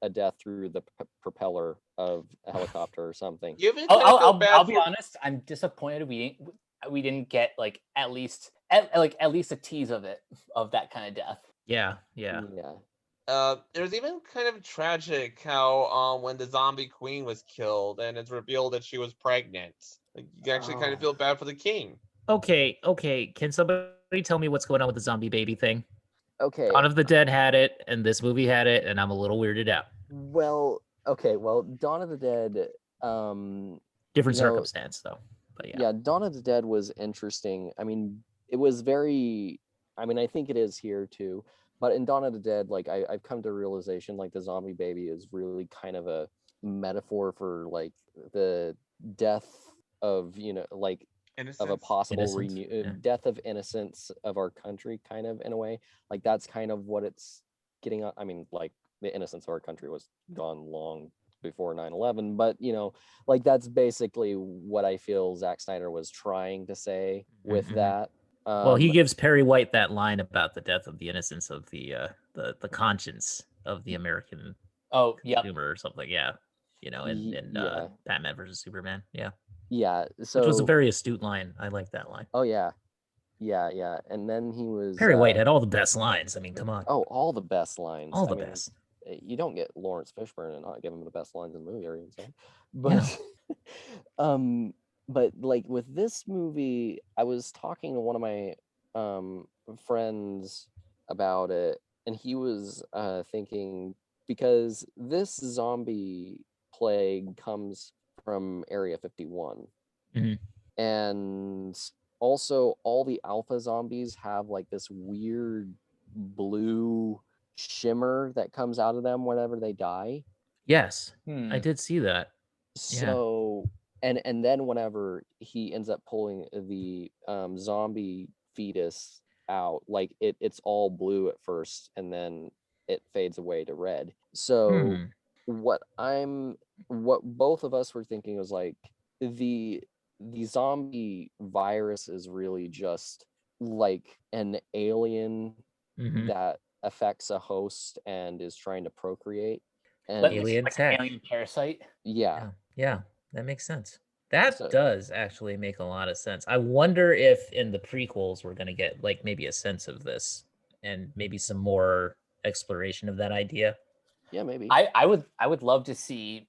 a death through the propeller of a helicopter or something. you even kind of feel bad I'll be for honest. I'm disappointed we didn't get like at least a tease of that kind of death. Yeah. Yeah. Yeah. There's even kind of tragic how when the zombie queen was killed and it's revealed that she was pregnant. Like you actually kind of feel bad for the king. Okay. Can somebody tell me what's going on with the zombie baby thing? Okay. Dawn of the Dead had it, and this movie had it, and I'm a little weirded out. Well, Dawn of the Dead, Different you know, circumstance, though. But yeah. yeah, Dawn of the Dead was interesting. I mean, it was very, I mean, I think it is here too, but in Dawn of the Dead, like I've come to realization, like the zombie baby is really kind of a metaphor for like the death of, like of a Innocence. possible Innocence, yeah. death of innocence of our country, kind of, in a way. Like that's kind of what it's getting at. I mean, like the innocence of our country was gone long before 9/11, but like that's basically what I feel Zack Snyder was trying to say with Mhm. that. Well, he gives Perry White that line about the death of the innocence of the conscience of the American Oh, yep. consumer or something. Yeah. In yeah. Batman versus Superman. Yeah. Yeah, so Which was a very astute line. I like that line. oh yeah, and then he was Perry White had all the best lines. I mean, come on. all the best lines. All the I mean, best. you don't get Lawrence Fishburne and not give him the best lines in the movie or even so. But but like with this movie, I was talking to one of my friends about it, and he was thinking, because this zombie plague comes from Area 51. Mhm. And also all the alpha zombies have like this weird blue shimmer that comes out of them whenever they die. Yes. Hmm. I did see that. So and then whenever he ends up pulling the zombie fetus out, like it's all blue at first and then it fades away to red. So what both of us were thinking was like the zombie virus is really just like an alien Mhm. that affects a host and is trying to procreate. And Like, Alien like tech. an alien parasite. yeah, Yeah, that makes sense. That So- does actually make a lot of sense. I wonder if in the prequels we're gonna get like maybe a sense of this and maybe some more exploration of that idea. yeah, maybe. I would love to see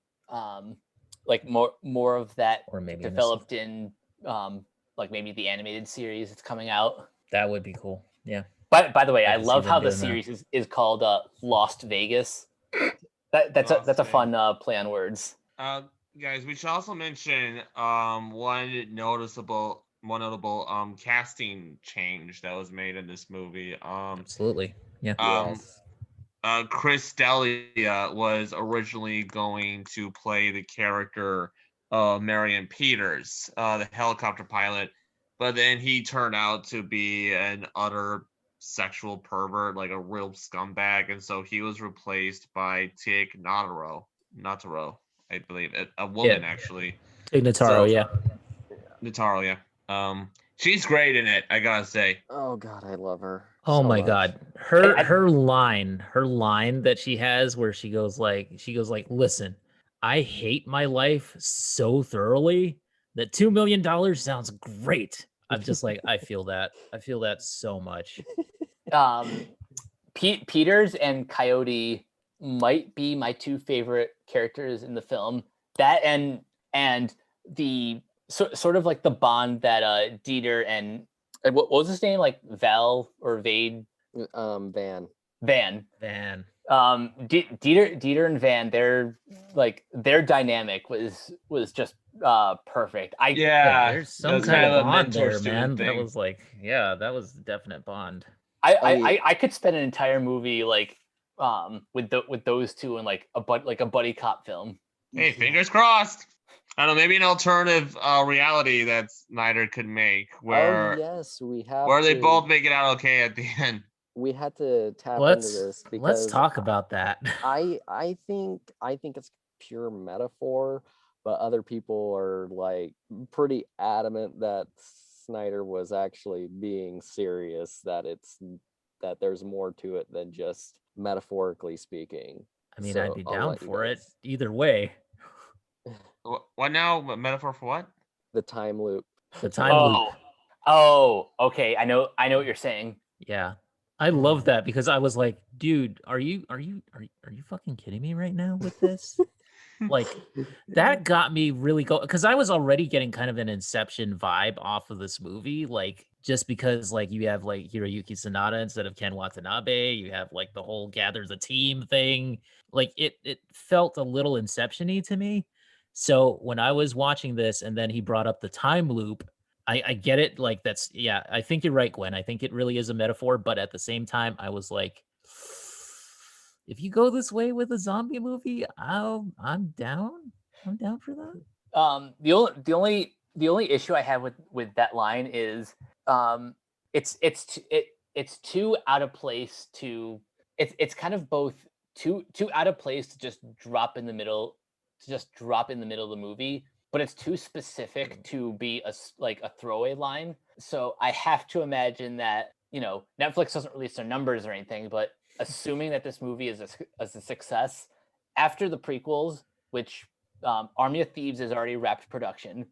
like more of that Or maybe in this- developed in like maybe the animated series that's coming out. That would be cool. Yeah. By the way, I I can see love them how the doing that. series is called Lost Vegas. That's Lost a fun play on words. Guys, we should also mention one notable casting change that was made in this movie. Absolutely. Yeah. Yes. Chris D'Elia was originally going to play the character of Marion Peters, the helicopter pilot, but then he turned out to be an utter sexual pervert, like a real scumbag, and so he was replaced by Tig Notaro, I believe, a woman actually. Ignataro, yeah. Notaro, yeah. She's great in it, I gotta say. Oh God, I love her. Oh so my much. god. Her line that she has where she goes like, listen, I hate my life so thoroughly that $2 million sounds great. I'm just like, I feel that so much. Peters and Coyote might be my two favorite characters in the film. That and the sort of like the bond that Dieter and what was his name, like Val or Vade? Van. Dieter and Van, their dynamic was just perfect. There's some that's kind of a bond there, mentor-student man. thing. That was like, that was a definite bond. I could spend an entire movie like with those two in like a buddy cop film. Hey, fingers crossed. I don't know, maybe an alternative reality that Snyder could make where yes, we have where they to- both make it out okay at the end. We had to tap into Let's this because let's talk about that. I think it's pure metaphor, but other people are like pretty adamant that Snyder was actually being serious, that there's more to it than just metaphorically speaking. I mean, So I'd be I'll down let you for it guys- either way. What now? Metaphor for what? The time loop. The time loop. Oh, okay. I know what you're saying. Yeah. I love that because I was like, dude, are you fucking kidding me right now with this? Like that got me really because I was already getting kind of an Inception vibe off of this movie, like just because like you have like Hiroyuki Sanada instead of Ken Watanabe, you have like the whole gather the team thing. Like it felt a little Inception-y to me. So when I was watching this and then he brought up the time loop, I get it. Like that's, yeah, I think you're right, Gwen. I think it really is a metaphor, but at the same time, I was like, if you go this way with a zombie movie, I'm down. I'm down for that. The only issue I have with that line is it's too out of place to it's kind of both too out of place to just drop in the middle of the movie, but it's too specific to be a throwaway line. So I have to imagine that, Netflix doesn't release their numbers or anything, but assuming that this movie is a success after the prequels, which Army of Thieves has already wrapped production,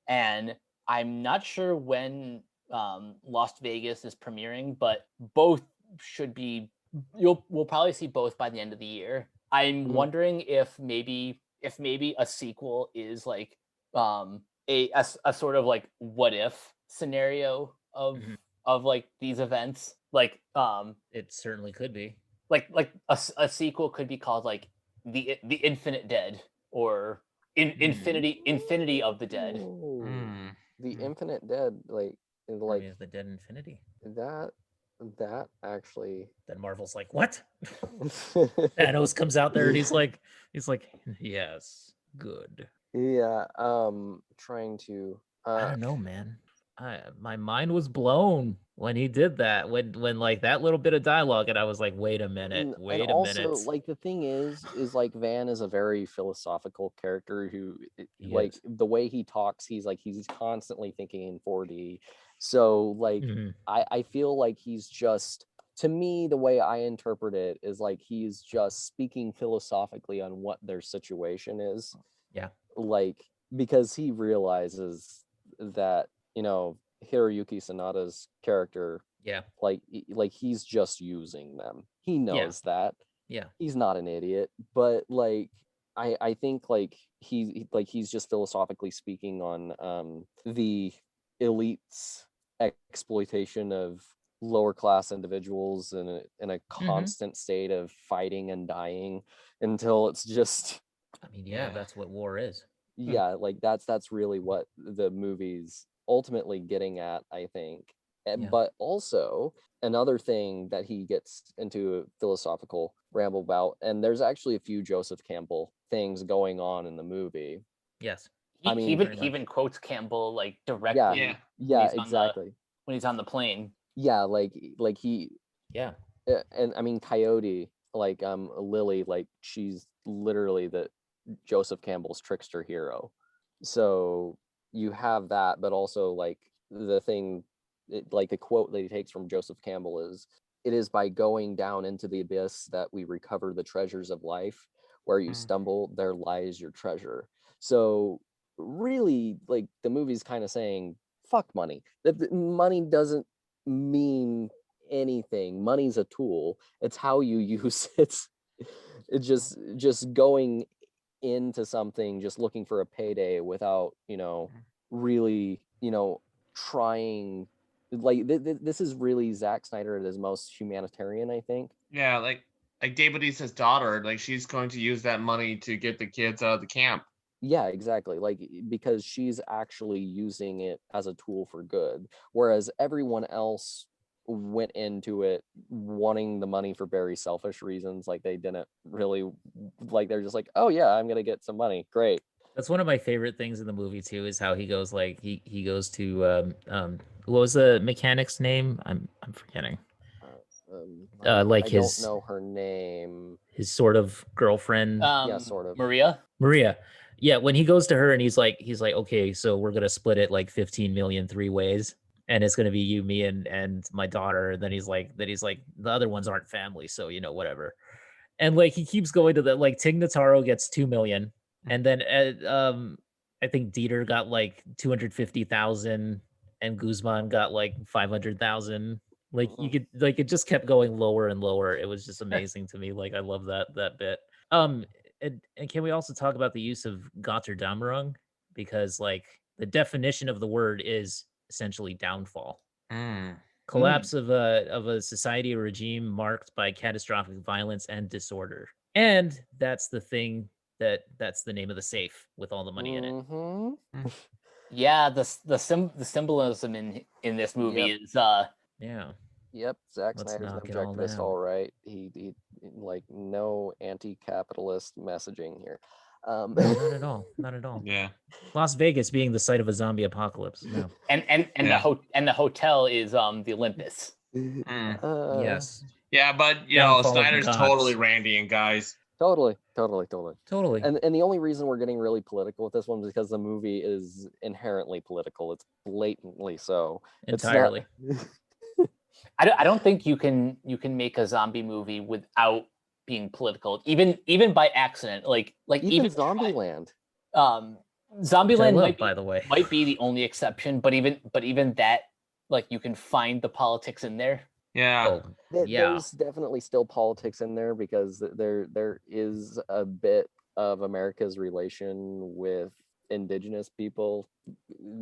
and I'm not sure when Lost Vegas is premiering, but both should be. We'll probably see both by the end of the year. I'm wondering if maybe a sequel is like a sort of like what if scenario of like these events, like It certainly could be. like a sequel could be called like the Infinite Dead or Infinity of the Dead. Ooh, the Hmm. Infinite Dead, like Army of the Dead Infinity. that actually. Then Marvel's like, what? Thanos comes out there and he's like, yes, good. Yeah, trying to I don't know, man. My mind was blown when he did that. When like that little bit of dialogue, and I was like, wait a minute, and also like the thing is like Van is a very philosophical character who He like is. the way he talks, he's constantly thinking in 4D. So like Mhm. I feel like he's just to me, the way I interpret it is like he's just speaking philosophically on what their situation is. Yeah. Like, because he realizes that, Hiroyuki Sanada's character, Yeah. like he's just using them. He knows that. Yeah. He's not an idiot, but like I think like he's just philosophically speaking on the elite's exploitation of lower class individuals in a constant state of fighting and dying until it's just I mean, yeah, that's what war is. yeah, like that's really what the movie's ultimately getting at, I think. Yeah. But also another thing that he gets into a philosophical ramble about, and there's actually a few Joseph Campbell things going on in the movie. Yes. He, I mean, he even quotes Campbell like directly. Yeah. Yeah, exactly. When he's on the plane. Yeah, like he. Yeah. And I mean, Coyote, like Lily, like she's literally the Joseph Campbell's trickster hero. So you have that, but also like the thing, like the quote that he takes from Joseph Campbell is, "It is by going down into the abyss that we recover the treasures of life. Where you stumble, there lies your treasure." So really, like the movie's kind of saying, "Fuck money. Money doesn't mean anything. Money's a tool. It's how you use it. It's just going into something, just looking for a payday without really trying. Like this is really Zack Snyder at his most humanitarian, I think. Yeah, like David East's daughter, like she's going to use that money to get the kids out of the camp. Yeah, exactly. Like because she's actually using it as a tool for good, whereas everyone else went into it wanting the money for very selfish reasons. Like they didn't really like they're just like, oh yeah, I'm gonna get some money. Great. That's one of my favorite things in the movie too, is how he goes like he goes to what was the mechanic's name? I'm forgetting. Like I his don't know her name. his sort of girlfriend. Yeah, sort of. Maria. Yeah, when he goes to her and he's like, okay, so we're gonna split it like 15 million 3 ways, and it's gonna be you, me, and my daughter. And then he's like, the other ones aren't family, so whatever. And like he keeps going to that. Like Tig Notaro gets 2 million, and then I think Dieter got like 250,000, and Guzman got like 500,000. Like you could like it just kept going lower and lower. It was just amazing to me. Like I love that bit. And can we also talk about the use of Gotterdammerung? Because like the definition of the word is essentially downfall. Collapse of a society or regime marked by catastrophic violence and disorder. And that's the thing that's the name of the safe with all the money in it. Yeah, the symbolism in this movie is yeah. Yep, Zack Let's Snyder's an knock it all objectivist, down. all right. He like no anti-capitalist messaging here. No, not at all. Not at all. Yeah. Las Vegas being the site of a zombie apocalypse. No. and Yeah. the hotel is the Olympus. Yes. Yeah, but Downfall of Snyder's gods. totally Randian, guys. Totally. Totally. And the only reason we're getting really political with this one is because the movie is inherently political. It's blatantly so. Entirely. I don't think you can make a zombie movie without being political, even by accident. Like even Zombieland. Zombieland by the way might be the only exception, but even that, like you can find the politics in there. Yeah. There's definitely still politics in there because there is a bit of America's relation with indigenous people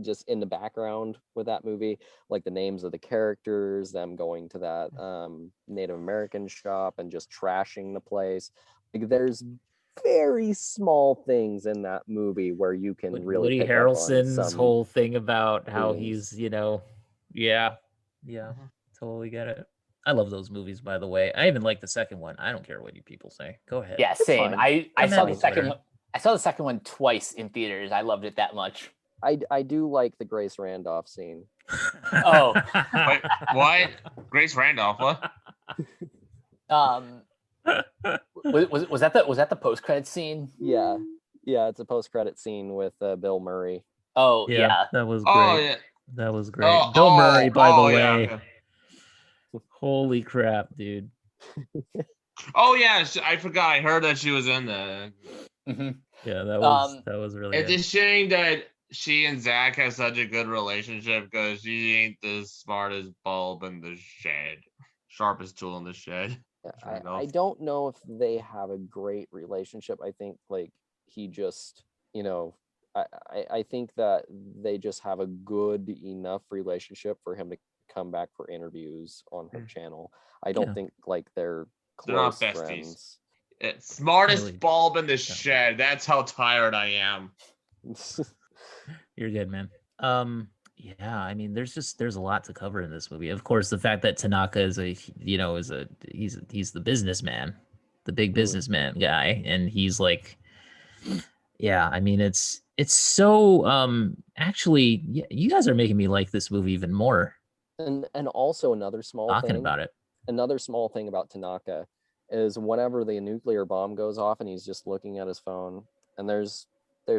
just in the background with that movie, like the names of the characters, them going to that Native American shop and just trashing the place. Like there's very small things in that movie where you can really Woody pick up on Harrelson's some whole thing about how themes. he's totally get it. I love those movies, by the way. I even like the second one. I don't care what you people say. Go ahead. Yeah, same. fine. I saw the Twitter. second one. I saw the second one twice in theaters. I loved it that much. I do like the Grace Randolph scene. Oh. Wait, what? Grace Randolph? What? Was that the post credit scene? Yeah, it's a post-credit scene with Bill Murray. Oh yeah. That was great. Oh yeah. That was great. Bill Murray, by the way. Yeah. Holy crap, dude. Oh yeah, I forgot. I heard that she was in there. Mhm. Yeah, that was really It's good. a shame that she and Zack have such a good relationship because she ain't the smartest bulb in the shed, sharpest tool in the shed. I don't know if they have a great relationship. I think like he just, I think that they just have a good enough relationship for him to come back for interviews on her channel. I don't Yeah. think like they're They're not close besties. friends. Smartest Really bulb in the don't. shed. That's how tired I am. You're good, man. Yeah, I mean, there's a lot to cover in this movie. Of course, the fact that Tanaka is he's the businessman, the big businessman guy, and he's like, yeah, I mean, it's so actually, you guys are making me like this movie even more And also another small talking thing. about it. Another small thing about Tanaka is whenever the nuclear bomb goes off and he's just looking at his phone and there's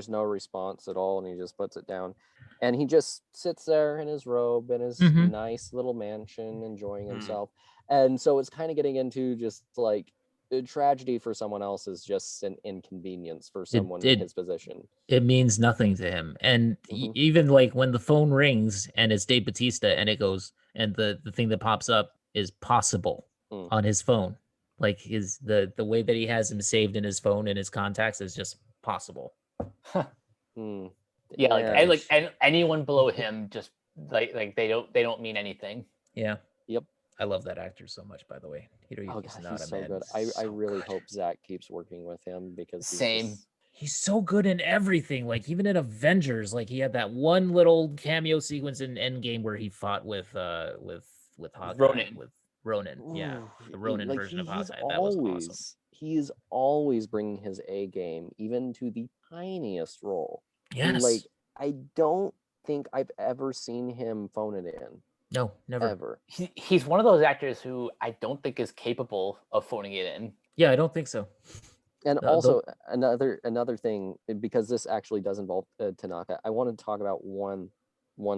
no response at all and he just puts it down and he just sits there in his robe in his Mhm. nice little mansion enjoying himself. And so it's kind of getting into just like a tragedy for someone else is just an inconvenience for someone in his position. It means nothing to him. And even like when the phone rings and it's Dave Bautista and it goes and the thing that pops up is possible on his phone. Like the way that he has him saved in his phone and his contacts is just possible. Yeah, and anyone below him just like they don't mean anything. Yeah. Yep. I love that actor so much, by the way. He's so good. I really hope Zack keeps working with him because he's so good in everything. Like even in Avengers, like he had that one little cameo sequence in Endgame where he fought with Hawkeye, with Ronan. Yeah, the Ronan version of Hawkeye. That was awesome. He is always bringing his A game, even to the tiniest role. Yes. Like I don't think I've ever seen him phone it in. No, never. Ever. He's one of those actors who I don't think is capable of phoning it in. Yeah, I don't think so. And also another thing, because this actually does involve Tanaka, I want to talk about one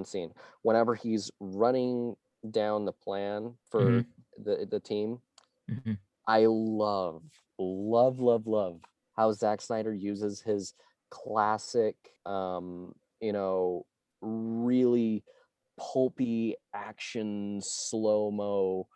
scene. Whenever he's running down the plan for the team, I love how Zack Snyder uses his classic, really pulpy action slow-mo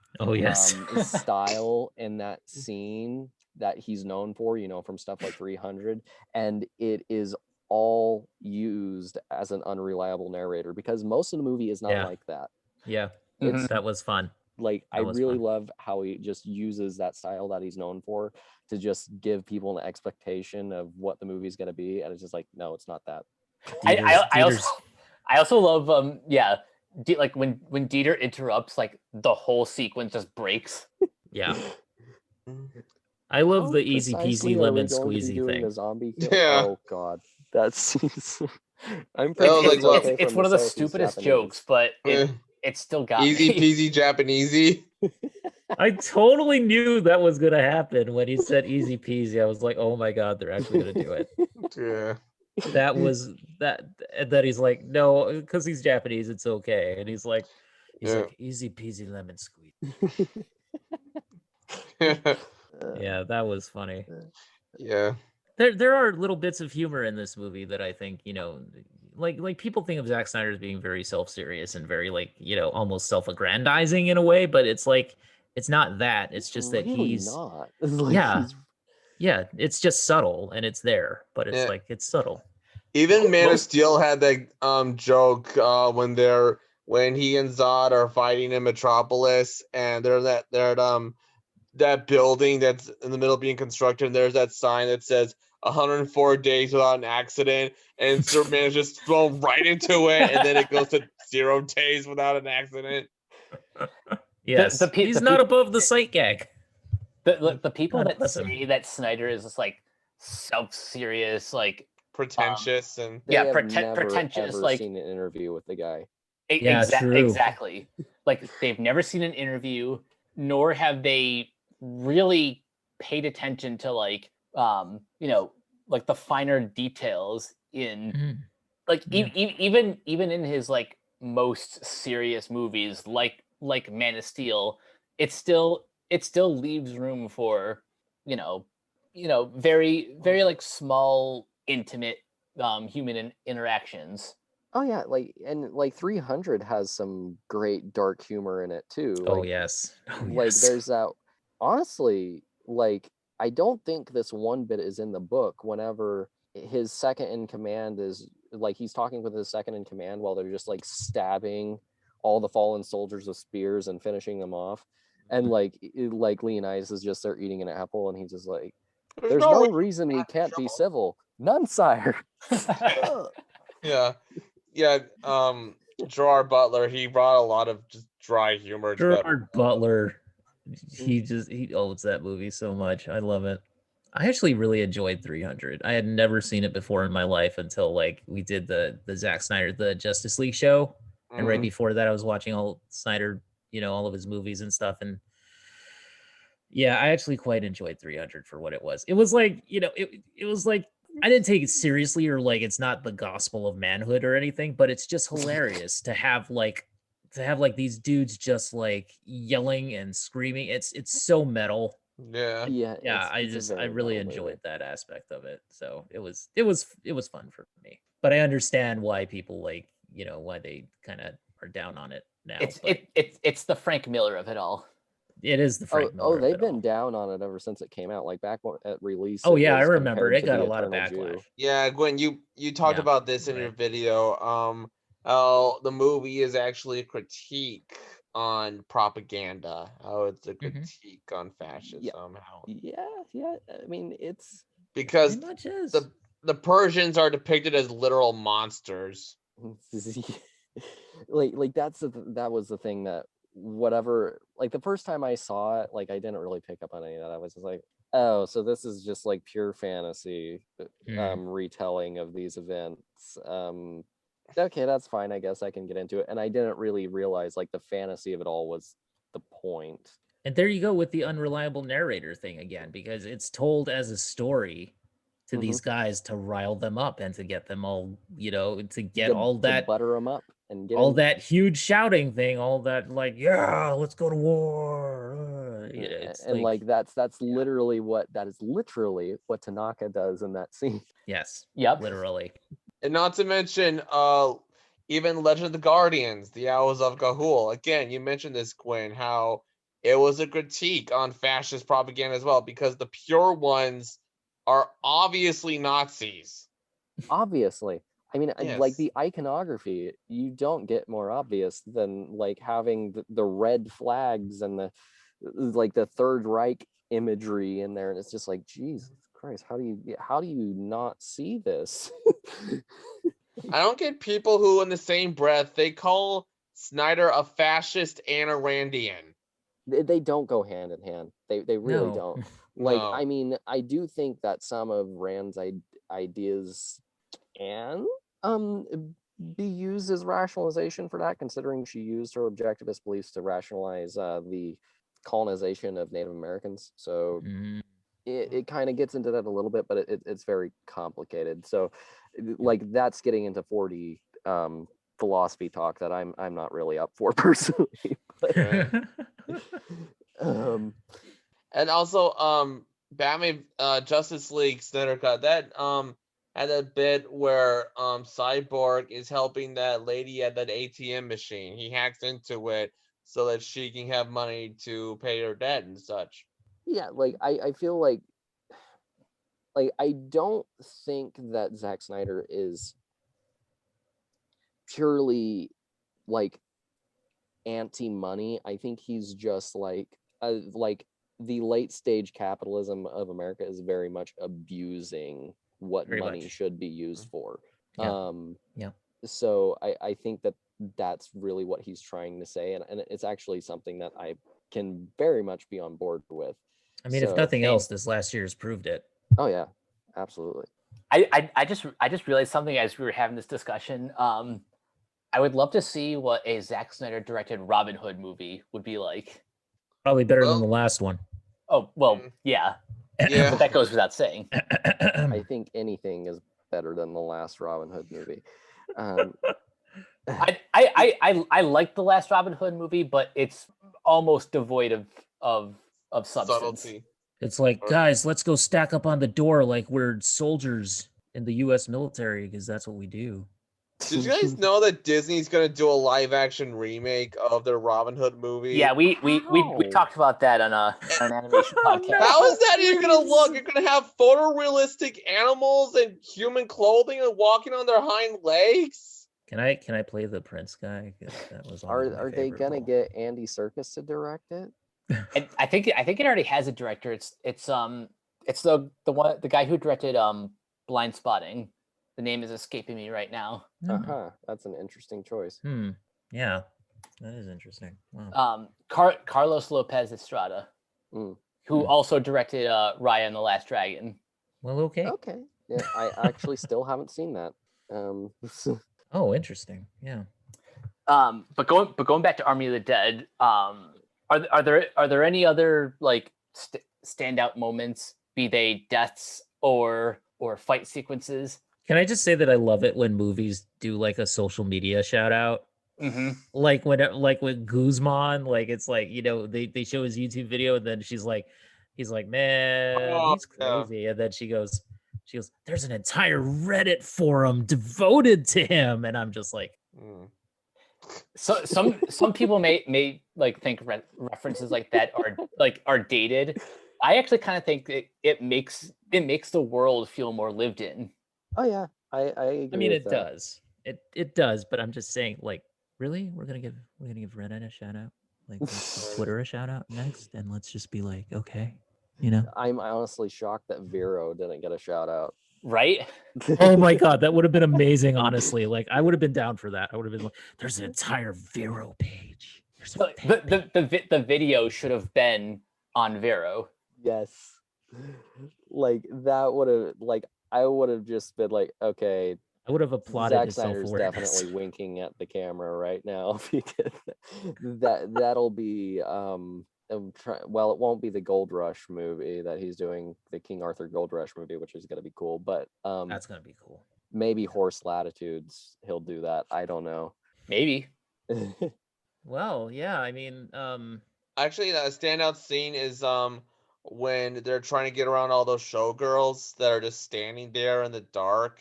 style in that scene that he's known for, from stuff like 300, and it is all used as an unreliable narrator because most of the movie is not like that. Yeah, that was fun. Like I really love how he just uses that style that he's known for to just give people an expectation of what the movie's going to be, and it's just like, no, it's not that. I also love like when Dieter interrupts, like the whole sequence just breaks. Yeah. I love the easy peasy lemon squeezy thing. A zombie kill? Yeah. Oh god, that's. It's one of the stupidest jokes, but it still got easy me. Peasy Japanesey. I totally knew that was gonna happen when he said easy peasy. I was like, oh my god, they're actually gonna do it. Yeah. That was that. And then he's like, no, because he's Japanese, it's okay. And he's like easy peasy lemon squeeze. Yeah, that was funny. Yeah. There are little bits of humor in this movie that I think, like people think of Zack Snyder as being very self-serious and very like, almost self-aggrandizing in a way, but it's like it's not that. It's just that really he's not. Yeah, it's just subtle and it's there, but it's like it's subtle. Even Man of Steel had that joke when he and Zod are fighting in Metropolis and they're that building that's in the middle of being constructed, and there's that sign that says 104 days without an accident, and Superman is just thrown right into it, and then it goes to 0 days without an accident. Yes, he's not above the sight gag. The people that say that Snyder is just like self-serious, like pretentious, and pretentious. Ever like seen an interview with the guy. Exactly. Like they've never seen an interview, nor have they really paid attention to like like the finer details in like even in his like most serious movies like like Man of Steel, it still leaves room for, very, very like small, intimate human interactions. Oh yeah, like 300 has some great dark humor in it too. Oh Like yes. Oh like yes. there's that, honestly, like I don't think this one bit is in the book. Whenever his second in command is like, he's talking with his second in command while they're just like stabbing all the fallen soldiers with spears and finishing them off, and like Leonidas is just there eating an apple, and he's just like, there's no reason we can't be civil. None, sire. Yeah. Gerard Butler, he brought a lot of just dry humor to that. Gerard Butler, he owns that movie so much. I love it. I actually really enjoyed 300. I had never seen it before in my life until like we did the Zack Snyder, the Justice League show, and right before that I was watching all Snyder, all of his movies and stuff, and yeah, I actually quite enjoyed 300 for what it was. It was like, it was like, I didn't take it seriously, or like it's not the gospel of manhood or anything, but it's just hilarious to have like these dudes just like yelling and screaming. It's so metal. Yeah. I really enjoyed that aspect of it. So it was fun for me. But I understand why people like, why they kind of are down on it now. It's the Frank Miller of it all. It is the Frank Miller. They've been down on it ever since it came out. Like back at release. Oh yeah, I remember it got a lot of backlash. Jew. Yeah, Gwen, you talked about this in your video. The movie is actually a critique on propaganda. How it's a critique on fascism. Yeah. I mean, it's because the Persians are depicted as literal monsters. like that was the thing that, whatever, like the first time I saw it, like I didn't really pick up on any of that. I was just like, oh, so this is just like pure fantasy retelling of these events. Okay, that's fine, I guess I can get into it. And I didn't really realize like the fantasy of it all was the point. And there you go with the unreliable narrator thing again, because it's told as a story to these guys to rile them up and to get them all, to get all that, to butter them up and get all that huge shouting thing, all that like, yeah, let's go to war. And like that's literally what Tanaka does in that scene. Yes. Yep. Literally. And not to mention, even Legend of the Guardians, the Owls of Ga'Hoole. Again, you mentioned this, Gwen, how it was a critique on fascist propaganda as well, because the pure ones are obviously Nazis. Obviously. I mean, like the iconography, you don't get more obvious than like having the red flags and the Third Reich imagery in there, and it's just like, Jesus Christ, how do you not see this? I don't get people who, in the same breath, they call Snyder a fascist and a Randian. They don't go hand in hand. They really don't. Like, I mean, I do think that some of Rand's ideas can be used as rationalization for that, considering she used her objectivist beliefs to rationalize the colonization of Native Americans. So it kind of gets into that a little bit, but it's very complicated. So like that's getting into 4D philosophy talk that I'm not really up for personally. And also Batman Justice League Snyder Cut, that had a bit where Cyborg is helping that lady at that ATM machine. He hacks into it so that she can have money to pay her debt and such. Yeah, like I feel like I don't think that Zack Snyder is purely like anti-money. I think he's just like the late stage capitalism of America is very much abusing what money should be used for. So I think that's really what he's trying to say, and it's actually something that I can very much be on board with. I mean, if nothing else, this last year has proved it. Oh yeah, absolutely. I just realized something as we were having this discussion. I would love to see what a Zack Snyder directed Robin Hood movie would be like. Probably better than the last one. Oh, well, yeah. But that goes without saying. I think anything is better than the last Robin Hood movie. I like the last Robin Hood movie, but it's almost devoid of substance. Subtlety. It's like, guys, let's go stack up on the door like we're soldiers in the U.S. military because that's what we do. Did you guys know that Disney's gonna do a live action remake of their Robin Hood movie? Yeah, we talked about that on an animation podcast. How is that even gonna look? You're gonna have photorealistic animals and human clothing and walking on their hind legs? Can I play the Prince guy? 'Cause that was always my Are they favorite gonna role. get Andy Serkis to direct it? I think it already has a director. It's the guy who directed Blind Spotting. The name is escaping me right now. That's an interesting choice. Yeah, that is interesting. Wow. Carlos Lopez Estrada, who also directed Raya and the Last Dragon. Well, okay. Okay. Yeah, I actually still haven't seen that. Oh, interesting. Yeah. But going back to Army of the Dead, are there any other like standout moments, be they deaths or fight sequences? Can I just say that I love it when movies do like a social media shout out? Mm-hmm. Like when Guzman, like it's like, you know, they show his YouTube video and then he's like, man, he's crazy. And then she goes, there's an entire Reddit forum devoted to him. And I'm just like, So some people may like think references like that are dated. I actually kind of think it makes the world feel more lived in. Oh yeah, I agree. I mean, with it that. does. It does, but I'm just saying, like, really, we're gonna give Reddit a shout out, like let's give Twitter a shout out next, and let's just be like, okay, you know. I'm honestly shocked that Vero didn't get a shout out. Right? Oh my god, that would have been amazing. Honestly, like I would have been down for that. I would have been like, there's an entire Vero page. The video should have been on Vero. Yes, like that would have I would have just been like, okay, I would have applauded Zack his Snyder's self-awareness. definitely winking at the camera right now because that'll be well, it won't be the Gold Rush movie that he's doing, the King Arthur Gold Rush movie, which is going to be cool, but That's gonna be cool. maybe Horse Latitudes he'll do that. I don't know. Maybe. Well, yeah, I mean, Actually, that standout scene is when they're trying to get around all those showgirls that are just standing there in the dark.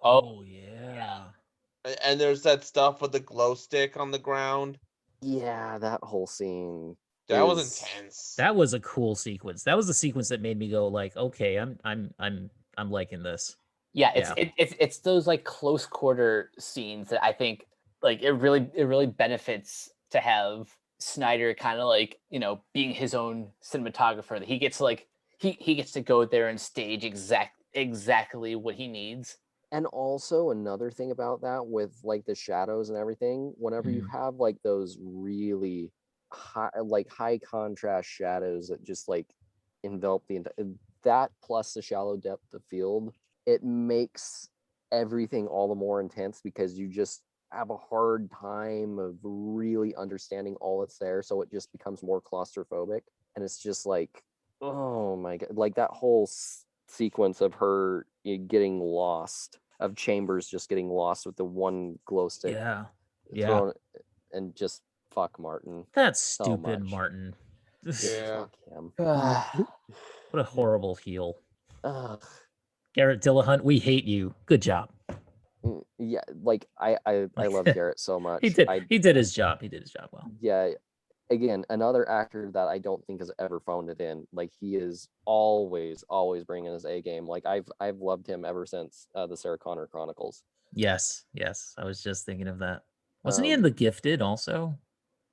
oh yeah. And there's that stuff with the glow stick on the ground. Yeah, that whole scene. That was is- intense. That was a cool sequence. That was the sequence that made me go like, okay, I'm liking this. Yeah, it's those like close quarter scenes that I think like it really benefits to have Snyder kind of like, you know, being his own cinematographer, that he gets like he gets to go there and stage exactly what he needs. And also another thing about that with like the shadows and everything, whenever you have like those really high contrast shadows that just like envelop the entire, that plus the shallow depth of field, it makes everything all the more intense because you just have a hard time of really understanding all that's there, so it just becomes more claustrophobic, and it's just like, oh my god, like that whole sequence of her getting lost, of Chambers just getting lost with the one glow stick thrown, and just fuck Martin. That's so stupid, much. Martin. Yeah. Fuck him. What a horrible heel. Ugh. Garrett Dillahunt, we hate you. Good job. Yeah, like I love Garrett so much. He did his job. He did his job well. Yeah, again, another actor that I don't think has ever phoned it in. Like he is always bringing his A game. Like I've loved him ever since the Sarah Connor Chronicles. Yes. I was just thinking of that. Wasn't he in The Gifted also?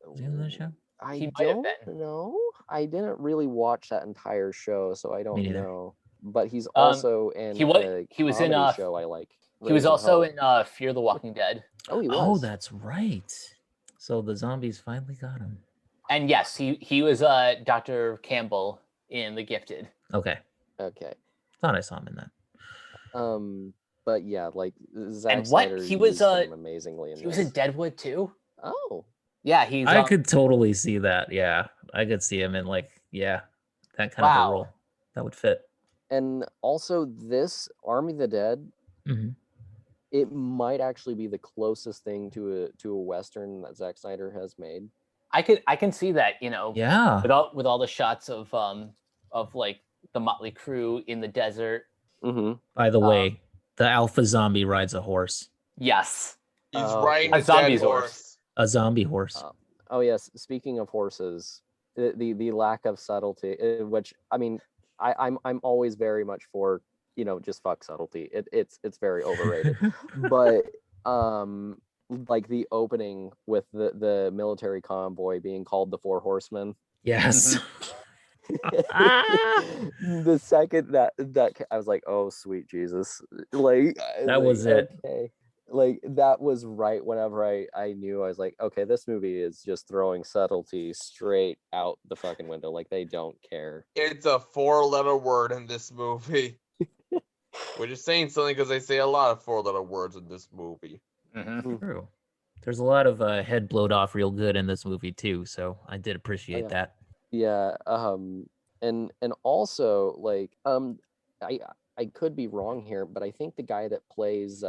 Was he in that show? I He might have don't been. know. I didn't really watch that entire show, so I don't neither. know. But he's also in he was in a a show I like. He was Raising also Hope. in Fear the Walking Dead. Oh, he was. Oh, that's right. So the zombies finally got him. And yes, he was Dr. Campbell in The Gifted. Okay. Okay. Thought I saw him in that. But yeah, like Zack And what? Snyder He was, used him amazingly in He was in this. Deadwood too. Oh. Yeah, he's. I could totally see that. Yeah, I could see him in like, that kind of a Wow. role. That would fit. And also this Army of the Dead, Mhm. it might actually be the closest thing to a Western that Zack Snyder has made. I can see that, Yeah. with all the shots of like the Motley Crew in the desert. Mm-hmm. By the way, the alpha zombie rides a horse, Yes. He's Oh, riding A a dead zombie's horse. a zombie horse. Oh yes, speaking of horses, the lack of subtlety, which I mean, I'm always very much for, just fuck subtlety. It's very overrated. But like the opening with the military convoy being called the Four Horsemen. Yes. The second that I was like, oh sweet Jesus, like That was it. Okay. Like that was right whenever I knew. I was like, okay, this movie is just throwing subtlety straight out the fucking window. Like they don't care. It's a 4-letter word in this movie. We're just saying something because they say a lot of 4-letter words in this movie. Mm-hmm. True. There's a lot of head blowed off real good in this movie too, so I did appreciate yeah. that. Yeah. And also like I could be wrong here, but I think the guy that plays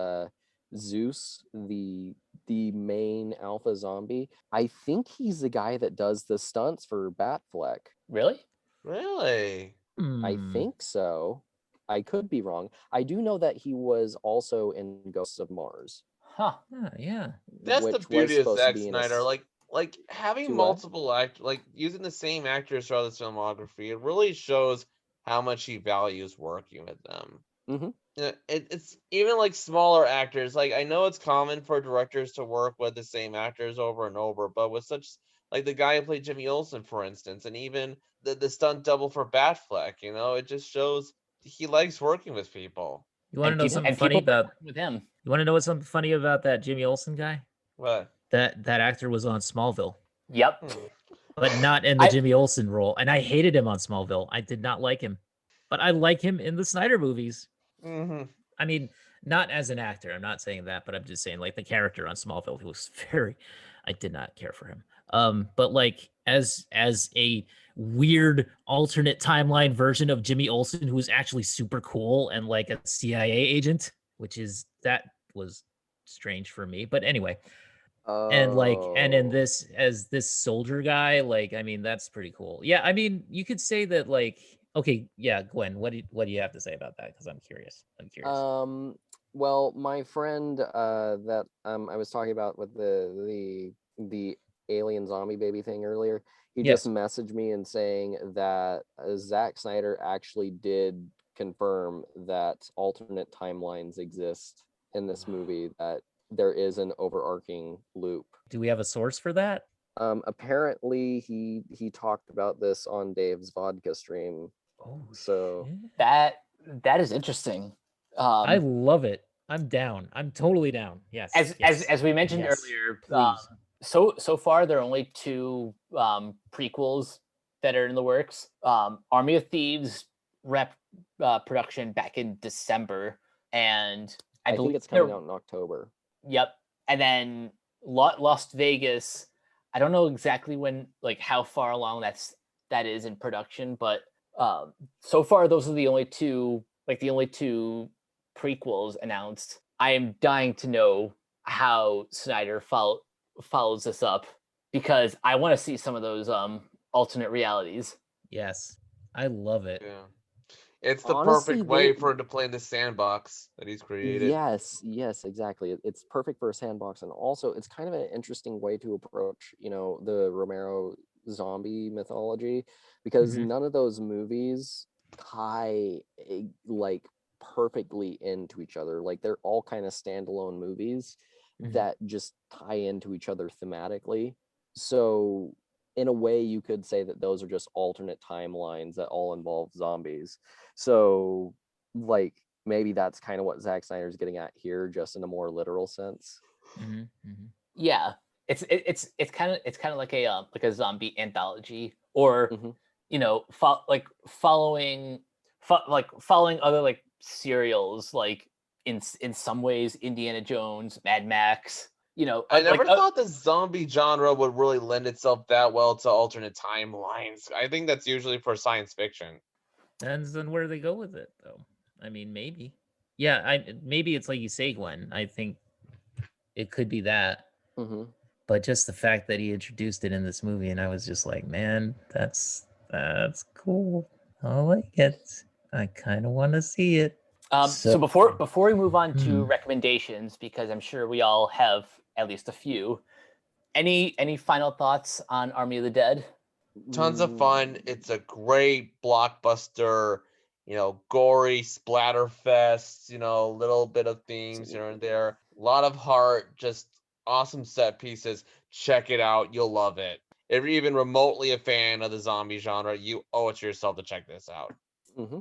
Zeus, the main alpha zombie, I think he's the guy that does the stunts for Batfleck. Really? Really? I think so. I could be wrong. I do know that he was also in Ghosts of Mars. Huh. Yeah. That's the which was beauty of supposed to Zack be in a Snyder. s- Like having To what? multiple like using the same actors throughout his filmography. It really shows how much he values working with them. Mhm. Yeah, it's even like smaller actors. Like I know it's common for directors to work with the same actors over and over, but with such like the guy who played Jimmy Olsen, for instance, and even the stunt double for Batfleck, it just shows he likes working with people. You want to And know people something funny like about? working with him. You want to know what's something funny about that Jimmy Olsen guy? What? That actor was on Smallville, Yep. but not in the I- Jimmy Olsen role, and I hated him on Smallville. I did not like him, but I like him in the Snyder movies. Mm-hmm. I mean, not as an actor. I'm not saying that, but I'm just saying like the character on Smallville, he was I did not care for him. But like as a weird alternate timeline version of Jimmy Olsen, who was actually super cool and like a CIA agent, that was strange for me. But anyway, and in Oh. this as this soldier guy, like I mean, that's pretty cool. Yeah, I mean, you could say that like okay, yeah, Gwen, what do you have to say about that? Because I'm curious. Well, my friend that I was talking about with the alien zombie baby thing earlier, he Yes. just messaged me and saying that Zack Snyder actually did confirm that alternate timelines exist in this movie, that there is an overarching loop. Do we have a source for that? Apparently he talked about this on Dave's vodka stream. Oh, So shit. That is interesting. I love it. I'm down. I'm totally down. Yes. As we mentioned Yes, earlier, please. so far there are only 2 prequels that are in the works. Army of Thieves rep production back in December, and I think believe it's coming out in October. Yep, and then Lost Vegas. I don't know exactly when, like how far along that is in production, but so far those are the only two prequels announced. I am dying to know how Snyder follows this up, because I want to see some of those alternate realities. Yes. I love it. Yeah. It's the Honestly, perfect way they- for him to play in the sandbox that he's created. Yes, exactly. It's perfect for a sandbox, and also it's kind of an interesting way to approach, the Romero zombie mythology, because Mhm. none of those movies tie like perfectly into each other. Like they're all kind of standalone movies Mhm. that just tie into each other thematically. So in a way, you could say that those are just alternate timelines that all involve zombies. So, like, maybe that's kind of what Zack Snyder's getting at here, just in a more literal sense. Mhm. Mhm. Yeah, it's kind of like a zombie anthology, or Mhm. following other like serials, like in some ways Indiana Jones, Mad Max. I never like, thought the zombie genre would really lend itself that well to alternate timelines. I think that's usually for science fiction. And then where do they go with it, though? I mean, maybe. yeah, maybe it's like you say, Gwen. I think it could be that. Mm-hmm. But just the fact that he introduced it in this movie, and I was just like, man, that's cool. I like it. I kind of want to see it. So before we move on to Hmm. recommendations, because I'm sure we all have at least a few, any final thoughts on Army of the Dead? Tons of fun. It's a great blockbuster, gory splatter fest, little bit of themes here and there. A lot of heart, just awesome set pieces. Check it out. You'll love it. If you're even remotely a fan of the zombie genre, you owe it to yourself to check this out. Mm-hmm.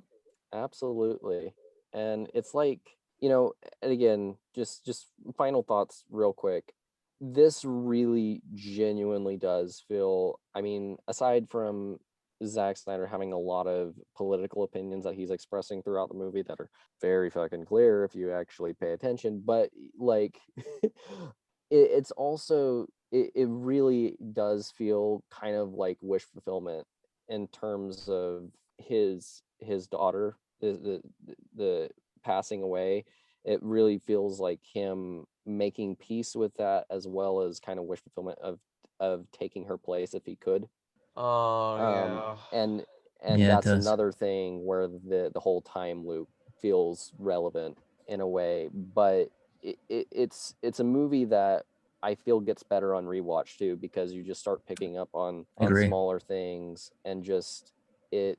Absolutely. And it's like, and again, just final thoughts real quick. This really genuinely does feel, I mean, aside from Zack Snyder having a lot of political opinions that he's expressing throughout the movie that are very fucking clear if you actually pay attention, but like it's also it really does feel kind of like wish fulfillment in terms of his daughter, the passing away. It really feels like him making peace with that, as well as kind of wish fulfillment of taking her place if he could. Oh, yeah. And Yeah, it that's does. another thing where the whole time loop feels relevant in a way, but it's a movie that I feel gets better on rewatch too, because you just start picking up on Agree. smaller things, and just it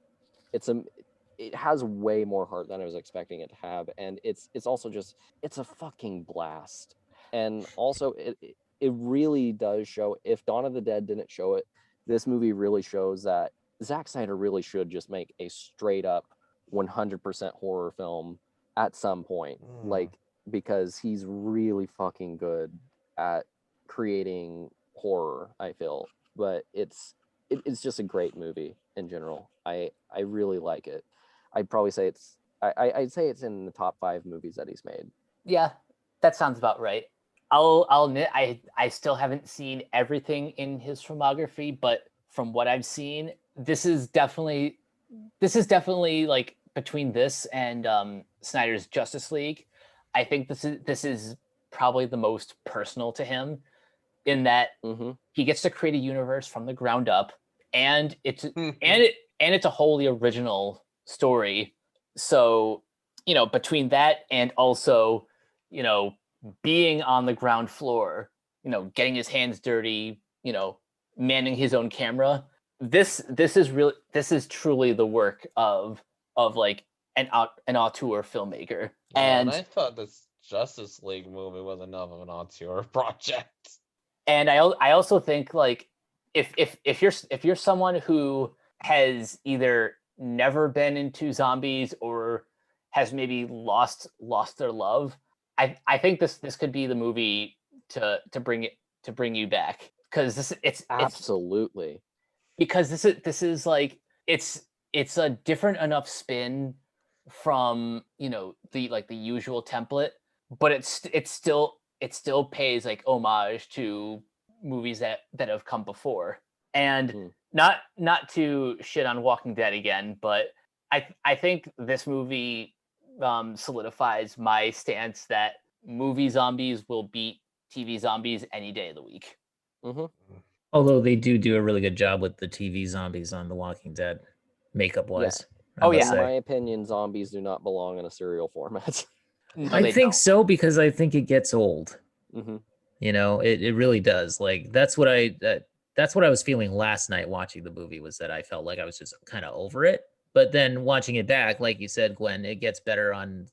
has way more heart than I was expecting it to have, and it's also just it's a fucking blast. And also it really does show, if Dawn of the Dead didn't show it, this movie really shows that Zack Snyder really should just make a straight up 100% horror film at some point. Like, because he's really fucking good at creating horror, I feel. But it's just a great movie in general. I really like it. I'd probably say I'd say it's in the top 5 movies that he's made. Yeah, that sounds about right. I'll admit I still haven't seen everything in his filmography, but from what I've seen, this is definitely like between this and Snyder's Justice League. I think this is probably the most personal to him, in that he gets to create a universe from the ground up, and it's a wholly original story. So, between that and also, being on the ground floor, getting his hands dirty, manning his own camera. This is truly the work of like an auteur filmmaker. Yeah, and I thought this Justice League movie was enough of an auteur project. And I also think, like, if you're someone who has either never been into zombies or has maybe lost their love, I think this could be the movie to bring you back, because it's Absolutely. because this is like it's a different enough spin from the usual template, but it still pays like homage to movies that have come before. And not to shit on Walking Dead again, but I think this movie solidifies my stance that movie zombies will beat TV zombies any day of the week. Although they do a really good job with the TV zombies on The Walking Dead, makeup wise. Oh yeah. In my opinion, zombies do not belong in a serial format. No, I they think don't. so, because I think it gets old. It really does. Like that's what I was feeling last night watching the movie, was that I felt like I was just kind of over it. But then watching it back, like you said, Gwen, it gets better on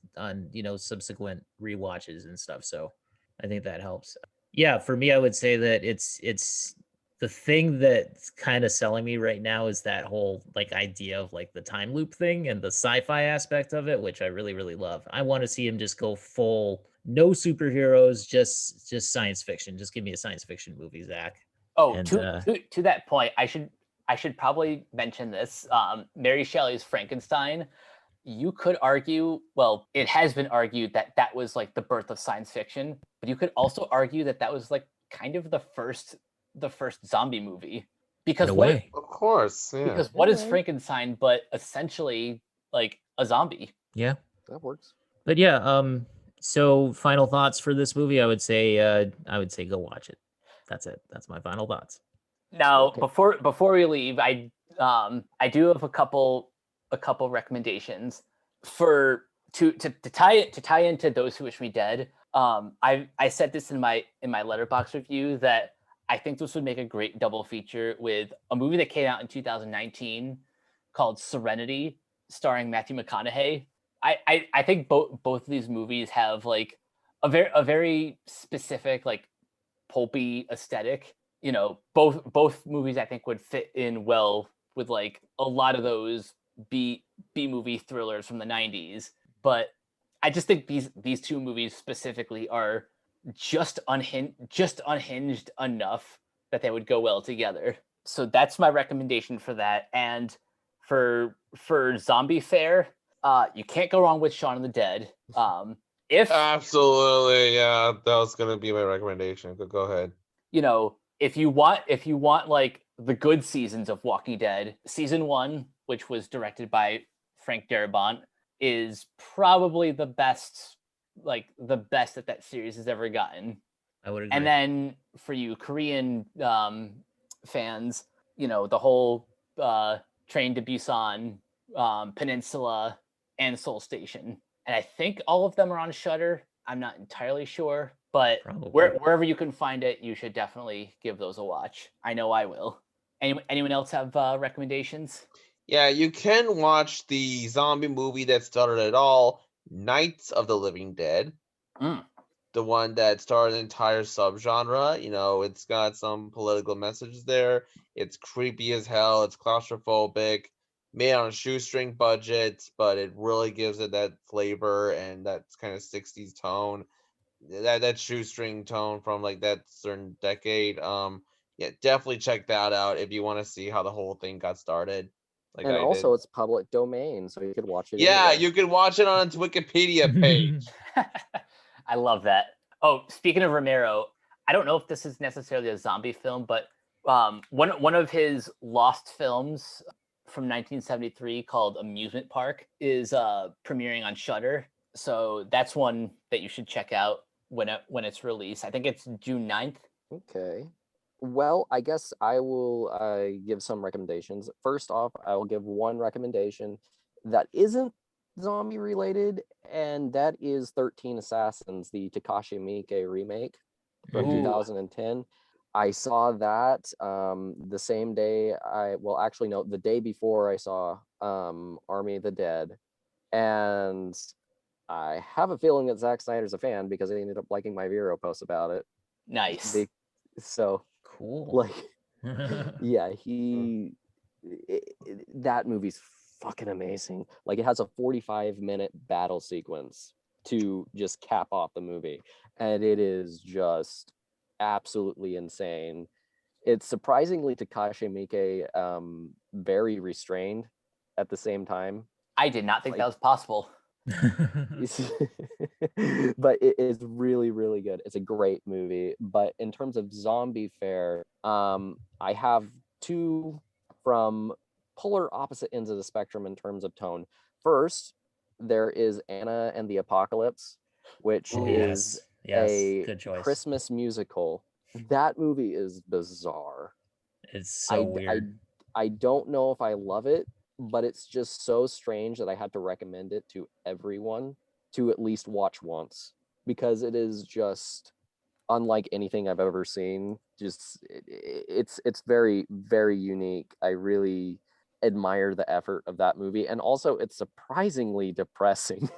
subsequent rewatches and stuff. So I think that helps. Yeah, for me, I would say that it's the thing that's kind of selling me right now is that whole like idea of like the time loop thing and the sci-fi aspect of it, which I really, really love. I want to see him just go full, no superheroes, just science fiction. Just give me a science fiction movie, Zach. Oh, to that point, I should probably mention this. Mary Shelley's Frankenstein. You could argue, well, it has been argued that was like the birth of science fiction, but you could also argue that was like kind of the first zombie movie, because In a way. Of course, yeah. Because what is Frankenstein but essentially like a zombie? Yeah, that works. But yeah, so final thoughts for this movie, I would say go watch it. That's it. That's my final thoughts. Now, Okay. before we leave, I do have a couple recommendations for to tie into Those Who Wish Me Dead. I said this in my Letterboxd review that I think this would make a great double feature with a movie that came out in 2019 called Serenity, starring Matthew McConaughey. I think both of these movies have like a very specific like pulpy aesthetic. You know, both movies I think would fit in well with like a lot of those B movie thrillers from the 90s. But I just think these two movies specifically are just unhinged enough that they would go well together. So that's my recommendation for that. And for Zombie Fair, you can't go wrong with Shaun of the Dead. If Absolutely, yeah, that was gonna be my recommendation. Go ahead. you know, if you want like the good seasons of Walking Dead, season 1, which was directed by Frank Darabont, is probably the best that series has ever gotten. I would agree. And then for you Korean fans, you know, the whole Train to Busan, Peninsula, and Seoul Station. And I think all of them are on Shudder. I'm not entirely sure, but wherever you can find it, you should definitely give those a watch. I know I will. Anyone else have recommendations? Yeah, you can watch the zombie movie that started it all, Nights of the Living Dead. The one that started an entire subgenre. You know, it's got some political messages there. It's creepy as hell. It's claustrophobic, made on a shoestring budget, but it really gives it that flavor and that kind of 60s tone. That shoestring tone from like that certain decade. Yeah, definitely check that out if you want to see how the whole thing got started. Like And I also, did. it's public domain, so you could watch it. Yeah, anywhere. you can watch it on its Wikipedia page. I love that. Oh, speaking of Romero, I don't know if this is necessarily a zombie film, but one of his lost films from 1973 called Amusement Park is premiering on Shudder. So that's one that you should check out when it's released. I think it's June 9th. Okay. Well, I guess I will give some recommendations. First off, I will give one recommendation that isn't zombie related, and that is 13 Assassins, the Takashi Miike remake from 2010. I saw that the same day the day before I saw Army of the Dead. And I have a feeling that Zack Snyder's a fan because he ended up liking my Vero post about it. Nice. So cool. Like, yeah, that movie's fucking amazing. Like, it has a 45-minute battle sequence to just cap off the movie, and it is just absolutely insane. It's surprisingly Takashi Miike very restrained at the same time. I did not think that was possible. But it is really, really good. It's a great movie. But in terms of Zombie Fair, I have two from polar opposite ends of the spectrum in terms of tone. First, there is Anna and the Apocalypse, which is a good choice. Christmas musical. That movie is bizarre. It's so weird. I don't know if I love it, but it's just so strange that I had to recommend it to everyone to at least watch once, because it is just unlike anything I've ever seen. Just it's very, very unique. I really admire the effort of that movie, and also it's surprisingly depressing.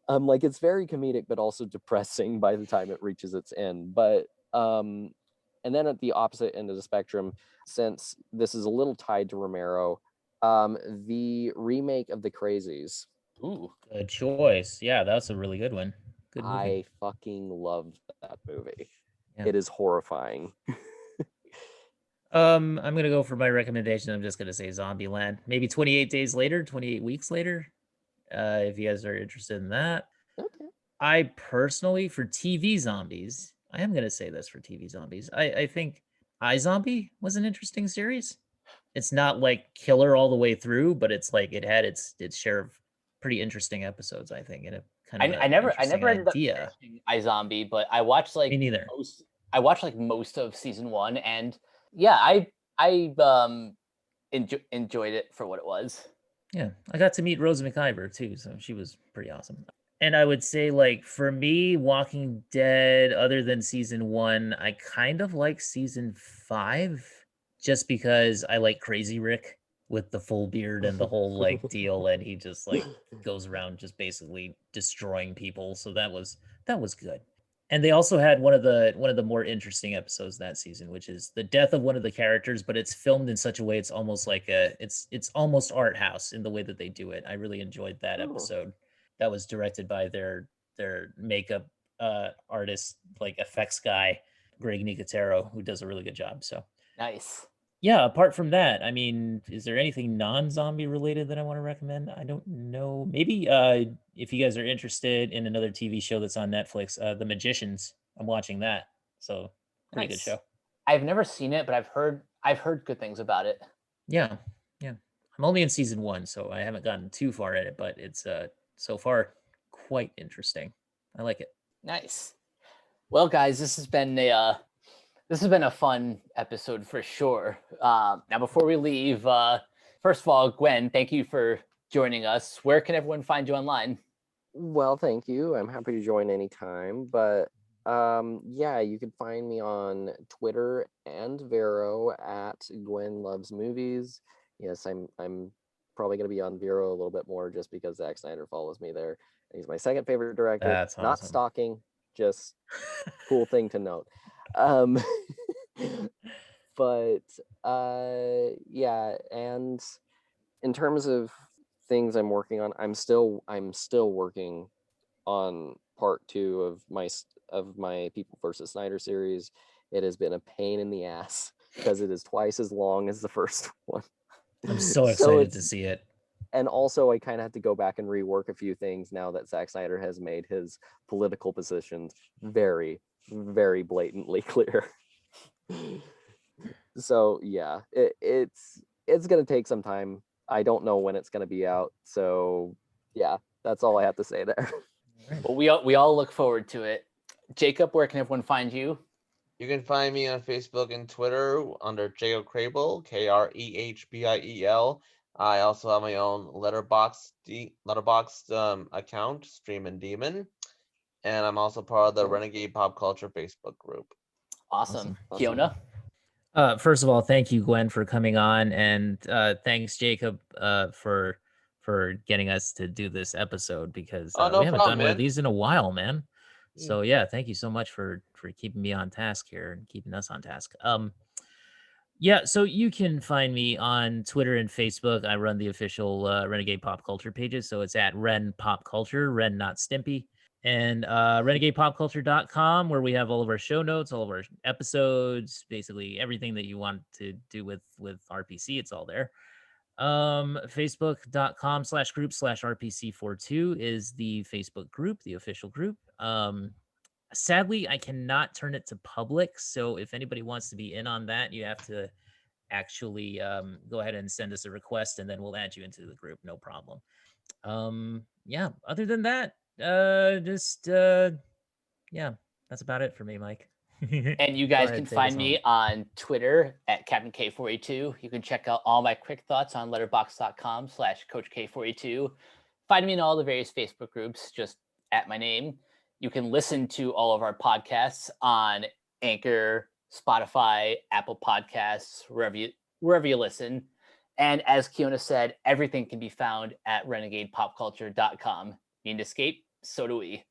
Like, it's very comedic but also depressing by the time it reaches its end. But and then at the opposite end of the spectrum, since this is a little tied to Romero, the remake of The Crazies. Ooh, good choice. Yeah, that's a really good one. Good movie. I fucking loved that movie. Yeah. It is horrifying. I'm gonna go for my recommendation. I'm just gonna say Zombieland. Maybe 28 days later, 28 weeks later. If you guys are interested in that. Okay. I personally, for TV zombies, I am gonna say this for TV zombies. I think iZombie was an interesting series. It's not like killer all the way through, but it's like it had its share of pretty interesting episodes, I think, and a kind I, of I an never interesting ended up idea. finishing iZombie, but I watched Me neither. most of season 1, and yeah, I enjoyed it for what it was. Yeah, I got to meet Rose McIver too, so she was pretty awesome. And I would say, like, for me, Walking Dead, other than season 1, I kind of like season 5, just because I like Crazy Rick with the full beard and the whole like deal, and he just like goes around just basically destroying people. So that was good. And they also had one of the more interesting episodes that season, which is the death of one of the characters, but it's filmed in such a way it's almost like it's almost art house in the way that they do it. I really enjoyed that episode. That was directed by their makeup artist, like effects guy, Greg Nicotero, who does a really good job. So Nice. yeah, apart from that, I mean, is there anything non-zombie related that I want to recommend? I don't know. Maybe if you guys are interested in another TV show that's on Netflix, The Magicians. I'm watching that. So pretty good Nice. show. I've never seen it, but I've heard good things about it. Yeah. I'm only in season 1, so I haven't gotten too far in it, but it's so far quite interesting. I like it. Nice. Well, guys, this has been a fun episode for sure. Now, before we leave, first of all, Gwen, thank you for joining us. Where can everyone find you online? Well, thank you. I'm happy to join anytime. But yeah, you can find me on Twitter and Vero at Gwen Loves Movies. Yes, I'm probably gonna be on Vero a little bit more just because Zack Snyder follows me there. He's my second favorite director. That's Not awesome. stalking, just cool thing to note. Um but yeah, and in terms of things I'm working on, I'm still working on part 2 of my People versus Snyder series. It has been a pain in the ass because it is twice as long as the first one. I'm so excited to see it. And also, I kind of had to go back and rework a few things now that Zack Snyder has made his political positions very, very blatantly clear. So yeah, it's gonna take some time. I don't know when it's gonna be out. So yeah, that's all I have to say there. Well, we all look forward to it. Jacob, where can everyone find you? You can find me on Facebook and Twitter under Jacob Crable, Krehbiel. I also have my own letterboxd account, Stream and Demon, and I'm also part of the Renegade Pop Culture Facebook group. Awesome. Keona? First of all, thank you, Gwen, for coming on, and thanks, Jacob, for getting us to do this episode, because Oh, no we haven't problem, done one of man. these in a while, man. So yeah, thank you so much for keeping me on task here and keeping us on task. Yeah, so you can find me on Twitter and Facebook. I run the official Renegade Pop Culture pages, so it's at Ren Pop Culture, Ren not Stimpy. And renegadepopculture.com, where we have all of our show notes, all of our episodes, basically everything that you want to do with RPC, it's all there. Facebook.com/group/RPC42 is the Facebook group, the official group. Sadly, I cannot turn it to public, so if anybody wants to be in on that, you have to actually go ahead and send us a request, and then we'll add you into the group, no problem. Yeah, other than that, yeah, that's about it for me, Mike. And you guys can find me on Twitter at Captain K42. You can check out all my quick thoughts on letterboxd.com/Coach K42. Find me in all the various Facebook groups, just at my name. You can listen to all of our podcasts on Anchor, Spotify, Apple Podcasts, wherever you listen. And as Keona said, everything can be found at renegadepopculture.com. Need to escape? So do we.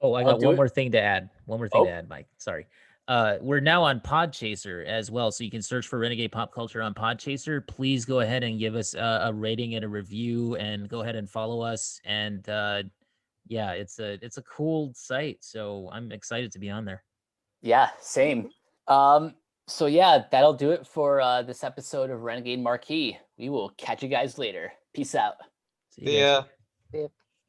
Oh, I got one more thing to add. One more thing to add, Mike. Sorry. We're now on Podchaser as well, so you can search for Renegade Pop Culture on Podchaser. Please go ahead and give us a rating and a review, and go ahead and follow us. And yeah, it's a cool site, so I'm excited to be on there. Yeah, same. So yeah, that'll do it for this episode of Renegade Marquee. We will catch you guys later. Peace out. See you guys. Yeah.